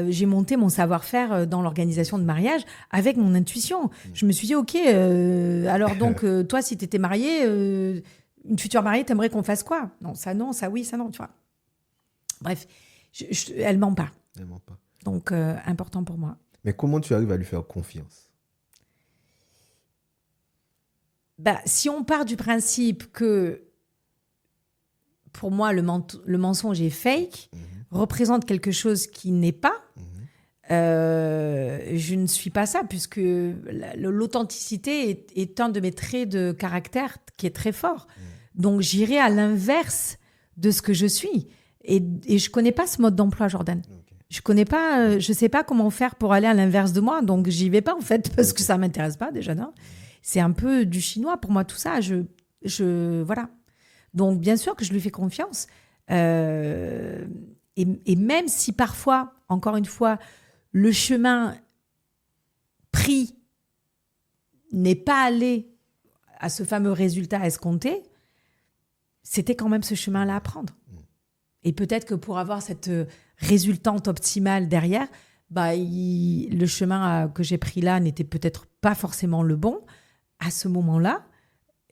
J'ai monté mon savoir-faire dans l'organisation de mariage avec mon intuition. Je me suis dit, OK, alors donc, toi, si tu étais mariée, une future mariée, t'aimerais qu'on fasse quoi? Non, ça oui, ça non, tu vois. Bref. Elle ment pas. Elle ment pas. Donc, important pour moi. Mais comment tu arrives à lui faire confiance? Si on part du principe que, pour moi, le mensonge est fake, représente quelque chose qui n'est pas, je ne suis pas ça, puisque l'authenticité est un de mes traits de caractère qui est très fort. Donc, j'irai à l'inverse de ce que je suis. Et je connais pas ce mode d'emploi, Jordan. Je connais pas, je sais pas comment faire pour aller à l'inverse de moi, donc j'y vais pas en fait parce que ça m'intéresse pas déjà. Non, c'est un peu du chinois pour moi tout ça. Voilà. Donc bien sûr que je lui fais confiance. Et même si parfois, encore une fois, le chemin pris n'est pas allé à ce fameux résultat escompté, c'était quand même ce chemin-là à prendre. Et peut-être que pour avoir cette résultante optimale derrière, le chemin que j'ai pris là n'était peut-être pas forcément le bon à ce moment-là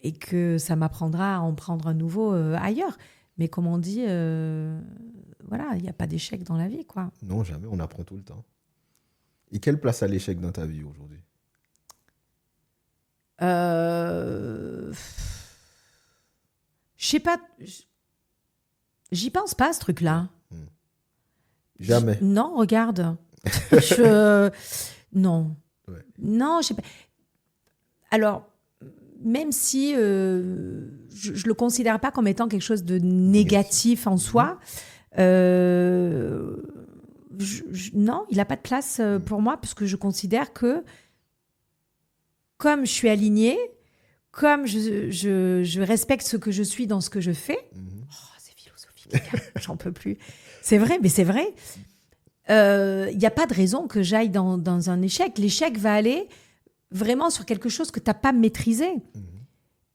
et que ça m'apprendra à en prendre un nouveau ailleurs. Mais comme on dit, voilà, il n'y a pas d'échec dans la vie, quoi. Non, jamais, on apprend tout le temps. Et quelle place a l'échec dans ta vie aujourd'hui? Je sais pas... J'y pense pas, ce truc-là. Jamais. Non, regarde. Non. Ouais. Non, je sais pas. Alors, même si je le considère pas comme étant quelque chose de négatif en soi, non, il n'a pas de place pour moi, parce que je considère que comme je suis alignée, comme je respecte ce que je suis dans ce que je fais, j'en peux plus. C'est vrai, mais c'est vrai. Il n'y a pas de raison que j'aille dans un échec. L'échec va aller vraiment sur quelque chose que tu n'as pas maîtrisé.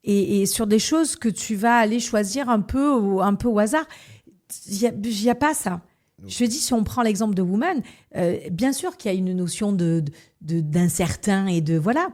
Et sur des choses que tu vas aller choisir un peu au hasard. Il n'y a pas ça. Je te dis, si on prend l'exemple de Woman, bien sûr qu'il y a une notion d'incertain et de... Voilà.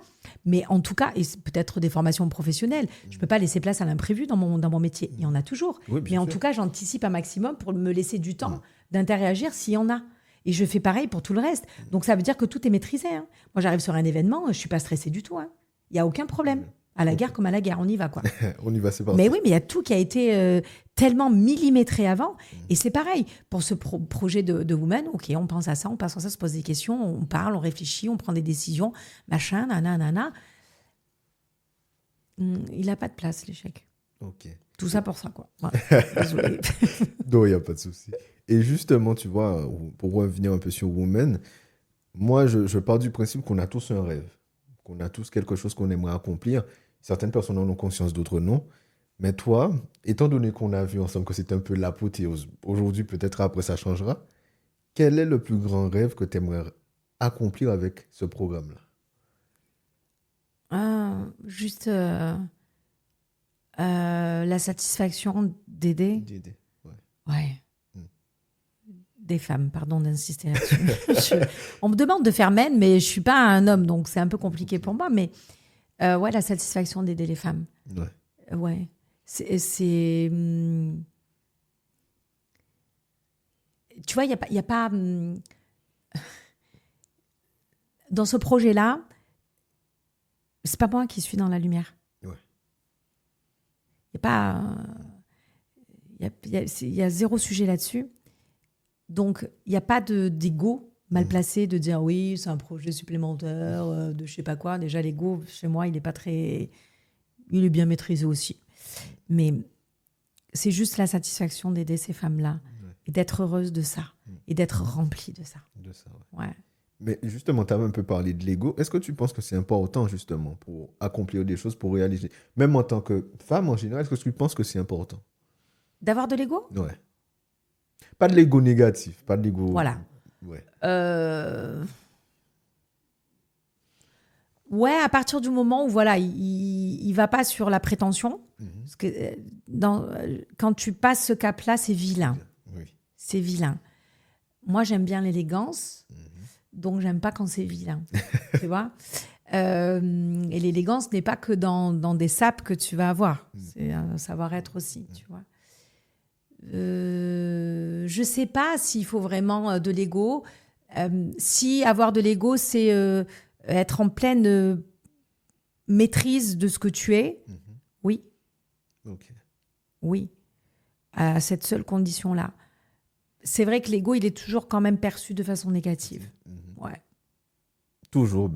Mais en tout cas, et peut-être des formations professionnelles, je ne peux pas laisser place à l'imprévu dans mon métier. Il y en a toujours. Oui, mais en tout cas, j'anticipe un maximum pour me laisser du temps d'interagir s'il y en a. Et je fais pareil pour tout le reste. Donc, ça veut dire que tout est maîtrisé. Hein. Moi, j'arrive sur un événement, je ne suis pas stressée du tout. Hein. Il n'y a aucun problème. À la guerre comme à la guerre, on y va, quoi. On y va, c'est parti. Mais oui, mais il y a tout qui a été tellement millimétré avant. Et c'est pareil. Pour ce projet de Women, OK, on pense à ça, on se pose des questions, on parle, on réfléchit, on prend des décisions, machin, nanana. Il n'a pas de place, l'échec. OK. Tout ça pour ça, quoi. Ouais. Désolée. Non, il n'y a pas de souci. Et justement, tu vois, pour revenir un peu sur Women, moi, je pars du principe qu'on a tous un rêve, qu'on a tous quelque chose qu'on aimerait accomplir. Certaines personnes en ont conscience, d'autres non. Mais toi, étant donné qu'on a vu ensemble que c'est un peu l'apothéose, aujourd'hui, peut-être après, ça changera, quel est le plus grand rêve que tu aimerais accomplir avec ce programme-là? Juste la satisfaction d'aider. D'aider, ouais. Ouais. Des femmes, pardon d'insister là-dessus. On me demande de faire men, mais je suis pas un homme, donc c'est un peu compliqué pour moi. Mais ouais, la satisfaction d'aider les femmes. Ouais. Ouais. Tu vois, il y a pas dans ce projet-là, c'est pas moi qui suis dans la lumière. Ouais. Il y a pas, il y a zéro sujet là-dessus. Donc, il n'y a pas d'ego mal placé de dire oui, c'est un projet supplémentaire, de je sais pas quoi. Déjà, l'ego, chez moi, il est pas très. Il est bien maîtrisé aussi. Mais c'est juste la satisfaction d'aider ces femmes-là et d'être heureuse de ça et d'être remplie de ça. De ça, ouais. Ouais. Mais justement, tu avais un peu parlé de l'ego. Est-ce que tu penses que c'est important, justement, pour accomplir des choses, pour réaliser, même en tant que femme en général, est-ce que tu penses que c'est important? D'avoir de l'ego? Ouais. Pas de l'ego négatif, pas de l'ego. Voilà. Ouais. Ouais, à partir du moment où voilà, il va pas sur la prétention. Parce que quand tu passes ce cap-là, c'est vilain. Oui. C'est vilain. Moi, j'aime bien l'élégance, donc j'aime pas quand c'est vilain. Tu vois? Et l'élégance n'est pas que dans des sapes que tu vas avoir. C'est un savoir-être aussi, tu vois. Je sais pas s'il faut vraiment de l'ego. Si avoir de l'ego, c'est être en pleine maîtrise de ce que tu es, oui. Ok. Oui. À cette seule condition-là. C'est vrai que l'ego, il est toujours quand même perçu de façon négative. Ouais. Toujours,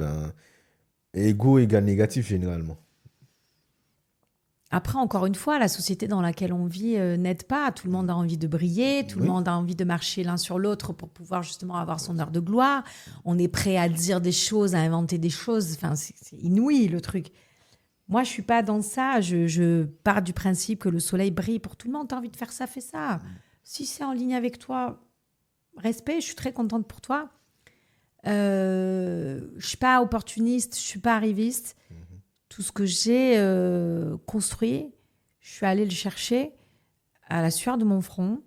ego égale négatif généralement. Après, encore une fois, la société dans laquelle on vit n'aide pas. Tout le monde a envie de briller, tout le monde a envie de marcher l'un sur l'autre pour pouvoir justement avoir son heure de gloire. On est prêt à dire des choses, à inventer des choses. Enfin, c'est inouï le truc. Moi, je suis pas dans ça. Je pars du principe que le soleil brille pour tout le monde. Tu as envie de faire ça, fais ça. Si c'est en ligne avec toi, respect, je suis très contente pour toi. Je suis pas opportuniste, je suis pas arriviste. Tout ce que j'ai construit, je suis allée le chercher à la sueur de mon front,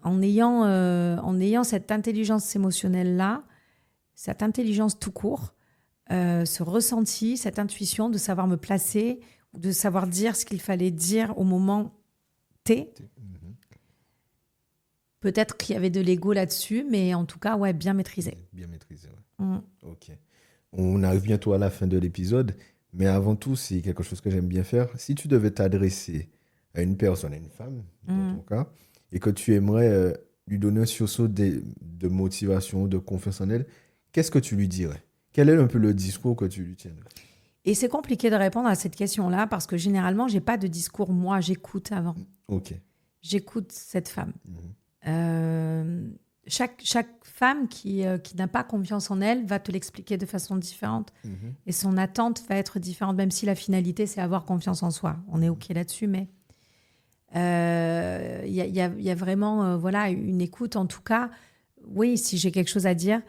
en ayant cette intelligence émotionnelle-là, cette intelligence tout court, ce ressenti, cette intuition de savoir me placer, de savoir dire ce qu'il fallait dire au moment T. Peut-être qu'il y avait de l'ego là-dessus, mais en tout cas, ouais, bien maîtrisé. Bien maîtrisé, ouais. Ok. On arrive bientôt à la fin de l'épisode, mais avant tout, c'est quelque chose que j'aime bien faire. Si tu devais t'adresser à une personne, à une femme, dans ton cas, et que tu aimerais lui donner un sursaut de motivation, de confiance en elle, qu'est-ce que tu lui dirais? Quel est un peu le discours que tu lui tiendrais? Et c'est compliqué de répondre à cette question-là parce que généralement, j'ai pas de discours. Moi, j'écoute avant. Ok. J'écoute cette femme. Chaque femme qui n'a pas confiance en elle va te l'expliquer de façon différente. Et son attente va être différente, même si la finalité, c'est avoir confiance en soi. On est OK là-dessus, mais il y a vraiment voilà, une écoute. En tout cas, oui, si j'ai quelque chose à dire,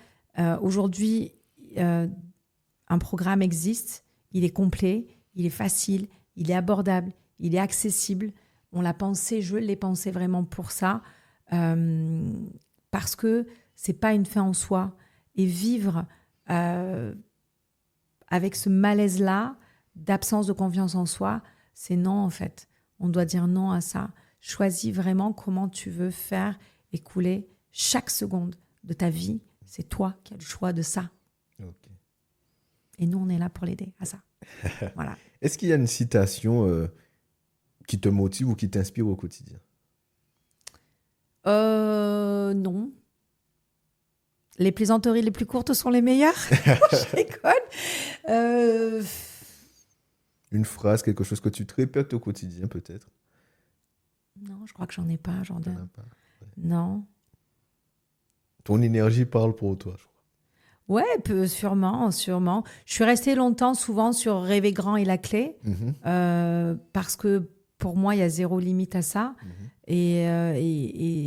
aujourd'hui, un programme existe, il est complet, il est facile, il est abordable, il est accessible. On l'a pensé, je l'ai pensé vraiment pour ça. Parce que c'est pas une fin en soi. Et vivre avec ce malaise-là, d'absence de confiance en soi, c'est non en fait. On doit dire non à ça. Choisis vraiment comment tu veux faire écouler chaque seconde de ta vie, c'est toi qui as le choix de ça. Ok. Et nous, on est là pour l'aider à ça. Voilà. Est-ce qu'il y a une citation qui te motive ou qui t'inspire au quotidien? Non. Les plaisanteries les plus courtes sont les meilleures. Je rigole. Une phrase, quelque chose que tu te répètes au quotidien, peut-être? Non, je crois que j'en ai pas, T'en as Jordan. pas. Non. Ton énergie parle pour toi, je crois. Ouais, sûrement, sûrement. Je suis restée longtemps, souvent, sur rêver grand et la clé, parce que pour moi, il y a zéro limite à ça. Et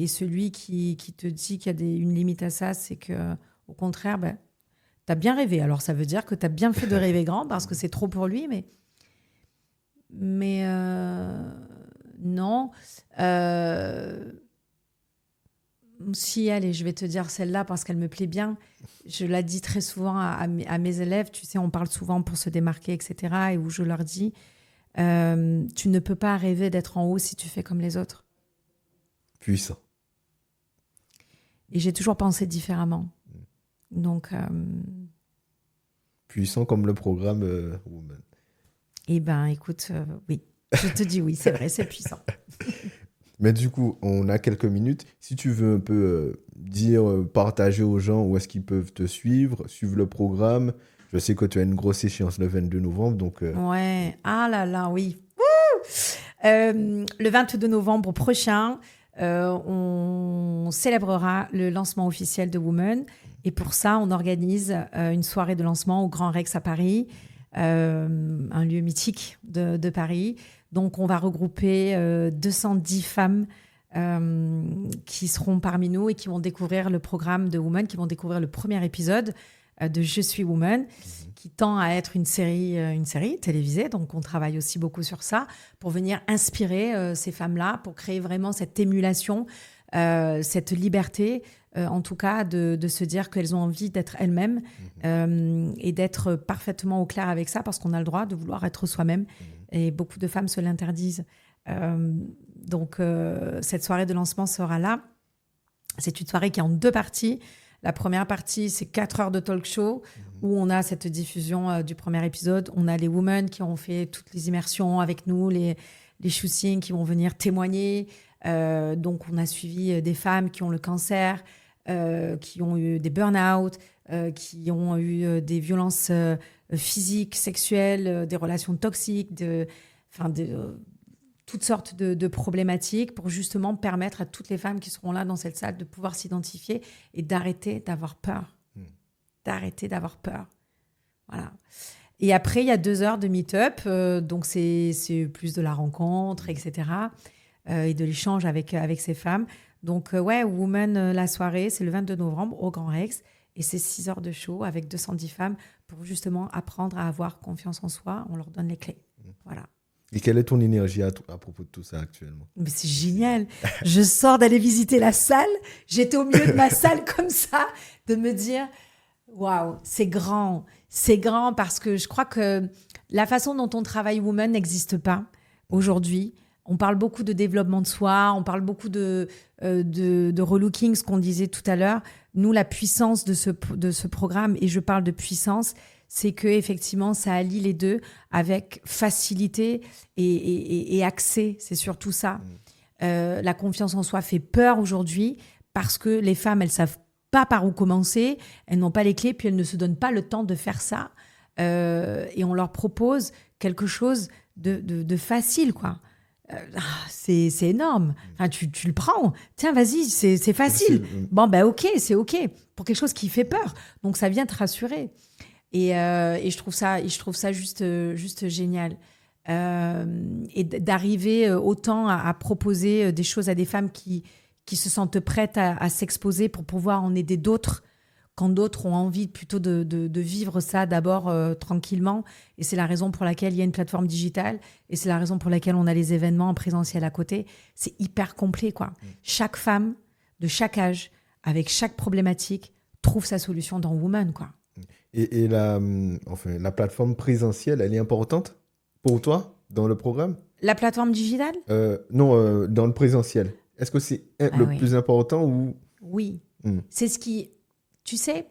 celui qui te dit qu'il y a une limite à ça, c'est que, au contraire, ben, tu as bien rêvé. Alors, ça veut dire que tu as bien fait de rêver grand, parce que c'est trop pour lui, mais non. Si, allez, je vais te dire celle-là parce qu'elle me plaît bien. Je la dis très souvent à mes élèves. Tu sais, on parle souvent pour se démarquer, etc. Et où je leur dis, tu ne peux pas rêver d'être en haut si tu fais comme les autres. Puissant. Et j'ai toujours pensé différemment. Donc, Puissant comme le programme Woman. eh ben, écoute, oui. Je te dis oui, c'est vrai, c'est puissant. Mais du coup, on a quelques minutes. Si tu veux un peu partager aux gens où est-ce qu'ils peuvent te suivre le programme. Je sais que tu as une grosse échéance le 22 novembre, donc... Ouais, ah là là, oui. Le 22 novembre prochain, on célébrera le lancement officiel de Women. Et pour ça, on organise une soirée de lancement au Grand Rex à Paris, un lieu mythique de Paris. Donc, on va regrouper 210 femmes qui seront parmi nous et qui vont découvrir le programme de Women, qui vont découvrir le premier épisode de Je suis Woman, qui tend à être une série télévisée. Donc, on travaille aussi beaucoup sur ça pour venir inspirer ces femmes-là, pour créer vraiment cette émulation, cette liberté, en tout cas, de se dire qu'elles ont envie d'être elles-mêmes et d'être parfaitement au clair avec ça, parce qu'on a le droit de vouloir être soi-même. Et beaucoup de femmes se l'interdisent. Donc, cette soirée de lancement sera là. C'est une soirée qui est en 2 parties. La première partie, c'est 4 heures de talk show où on a cette diffusion du premier épisode. On a les women qui ont fait toutes les immersions avec nous, les shootings qui vont venir témoigner. Donc, on a suivi des femmes qui ont le cancer, qui ont eu des burn-out, qui ont eu des violences physiques, sexuelles, des relations toxiques, toutes sortes de problématiques pour justement permettre à toutes les femmes qui seront là dans cette salle de pouvoir s'identifier et d'arrêter d'avoir peur. D'arrêter d'avoir peur. Voilà. Et après, il y a 2 heures de meet-up. Donc, c'est plus de la rencontre, etc. Et de l'échange avec ces femmes. Donc, ouais, Women, la soirée, c'est le 22 novembre au Grand Rex. Et c'est 6 heures de show avec 210 femmes pour justement apprendre à avoir confiance en soi. On leur donne les clés. Voilà. Et quelle est ton énergie à propos de tout ça actuellement? Mais c'est génial. Je sors d'aller visiter la salle. J'étais au milieu de ma salle comme ça, de me dire, waouh, c'est grand. C'est grand parce que je crois que la façon dont on travaille Women n'existe pas aujourd'hui. On parle beaucoup de développement de soi, on parle beaucoup de relooking, ce qu'on disait tout à l'heure. Nous, la puissance de ce programme, et je parle de puissance, c'est que effectivement, ça allie les deux avec facilité et accès. C'est surtout ça. La confiance en soi fait peur aujourd'hui parce que les femmes, elles savent pas par où commencer, elles n'ont pas les clés, puis elles ne se donnent pas le temps de faire ça. Et on leur propose quelque chose de facile, quoi. C'est énorme. Enfin, tu le prends. Tiens, vas-y, c'est facile. Bon, ben ok, c'est ok. Pour quelque chose qui fait peur. Donc, ça vient te rassurer. Et je trouve ça juste génial. Et d'arriver autant à proposer des choses à des femmes qui se sentent prêtes à s'exposer pour pouvoir en aider d'autres, quand d'autres ont envie plutôt de vivre ça d'abord tranquillement. Et c'est la raison pour laquelle il y a une plateforme digitale et c'est la raison pour laquelle on a les événements en présentiel à côté. C'est hyper complet, quoi. Chaque femme, de chaque âge, avec chaque problématique, trouve sa solution dans Woman, quoi. Et la plateforme présentielle, elle est importante pour toi dans le programme? La plateforme digitale? Non, dans le présentiel. Est-ce que c'est le plus important ou... Oui. C'est ce qui, tu sais,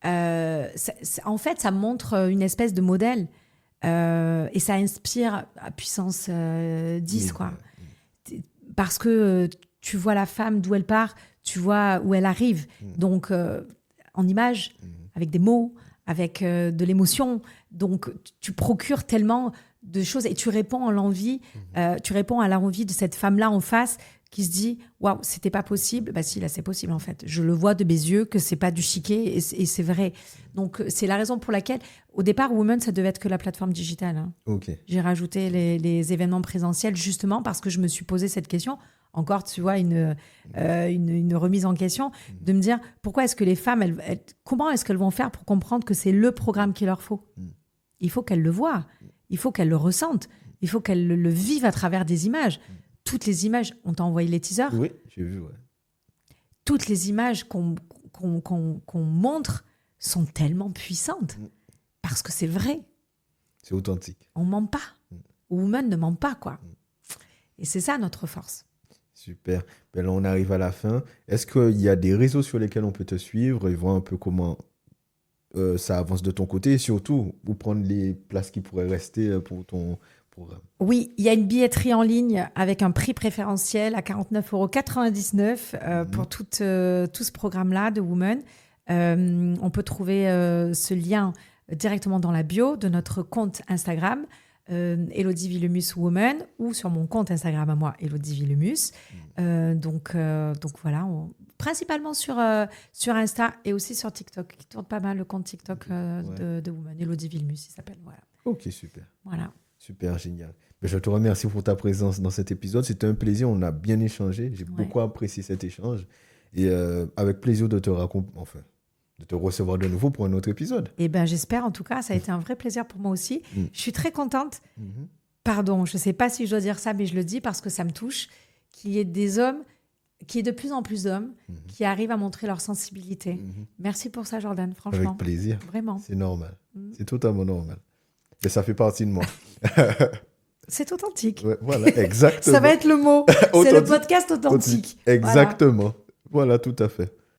en fait, ça montre une espèce de modèle et ça inspire à puissance 10, quoi. Parce que tu vois la femme d'où elle part, tu vois où elle arrive. Donc, en images, avec des mots, avec de l'émotion. Donc, tu procures tellement de choses et tu réponds à l'envie, de cette femme-là en face qui se dit « Waouh, c'était pas possible ». Bah si, là, c'est possible, en fait. Je le vois de mes yeux que c'est pas du chiquet et c'est vrai. Donc, c'est la raison pour laquelle, au départ, Women, ça devait être que la plateforme digitale. Hein. Okay. J'ai rajouté les événements présentiels justement parce que je me suis posé cette question. Encore, tu vois, une remise en question de me dire pourquoi est-ce que les femmes, comment est-ce qu'elles vont faire pour comprendre que c'est le programme qu'il leur faut ? Il faut qu'elles le voient, il faut qu'elles le ressentent, il faut qu'elles le vivent à travers des images. Toutes les images, on t'a envoyé les teasers ? Oui, j'ai vu, ouais. Toutes les images qu'on montre sont tellement puissantes parce que c'est vrai. C'est authentique. On ment pas. Woman ne ment pas, quoi. Et c'est ça notre force. Super. Ben là, on arrive à la fin. Est-ce qu'il y a des réseaux sur lesquels on peut te suivre et voir un peu comment ça avance de ton côté et surtout, où prendre les places qui pourraient rester pour ton programme? Oui, il y a une billetterie en ligne avec un prix préférentiel à 49,99 € pour tout ce programme-là de Women. On peut trouver ce lien directement dans la bio de notre compte Instagram, Elodie Villemus Woman, ou sur mon compte Instagram à moi, Elodie Villemus. Donc voilà, principalement sur Insta et aussi sur TikTok, qui tourne pas mal le compte TikTok de Woman, Elodie Villemus, il s'appelle. Voilà. Ok, super. Voilà. Super, génial. Ben, je te remercie pour ta présence dans cet épisode. C'était un plaisir, on a bien échangé. J'ai beaucoup apprécié cet échange. Et avec plaisir de te recevoir de nouveau pour un autre épisode. Eh ben, j'espère, en tout cas, ça a été un vrai plaisir pour moi aussi. Je suis très contente. Pardon, je ne sais pas si je dois dire ça, mais je le dis parce que ça me touche, qu'il y ait des hommes, qu'il y ait de plus en plus d'hommes qui arrivent à montrer leur sensibilité. Merci pour ça, Jordan, franchement. Avec plaisir. Vraiment. C'est normal. C'est totalement normal. Mais ça fait partie de moi. C'est authentique. Ouais, voilà, exactement. Ça va être le mot. C'est le podcast authentique. Exactement. Voilà, tout à fait.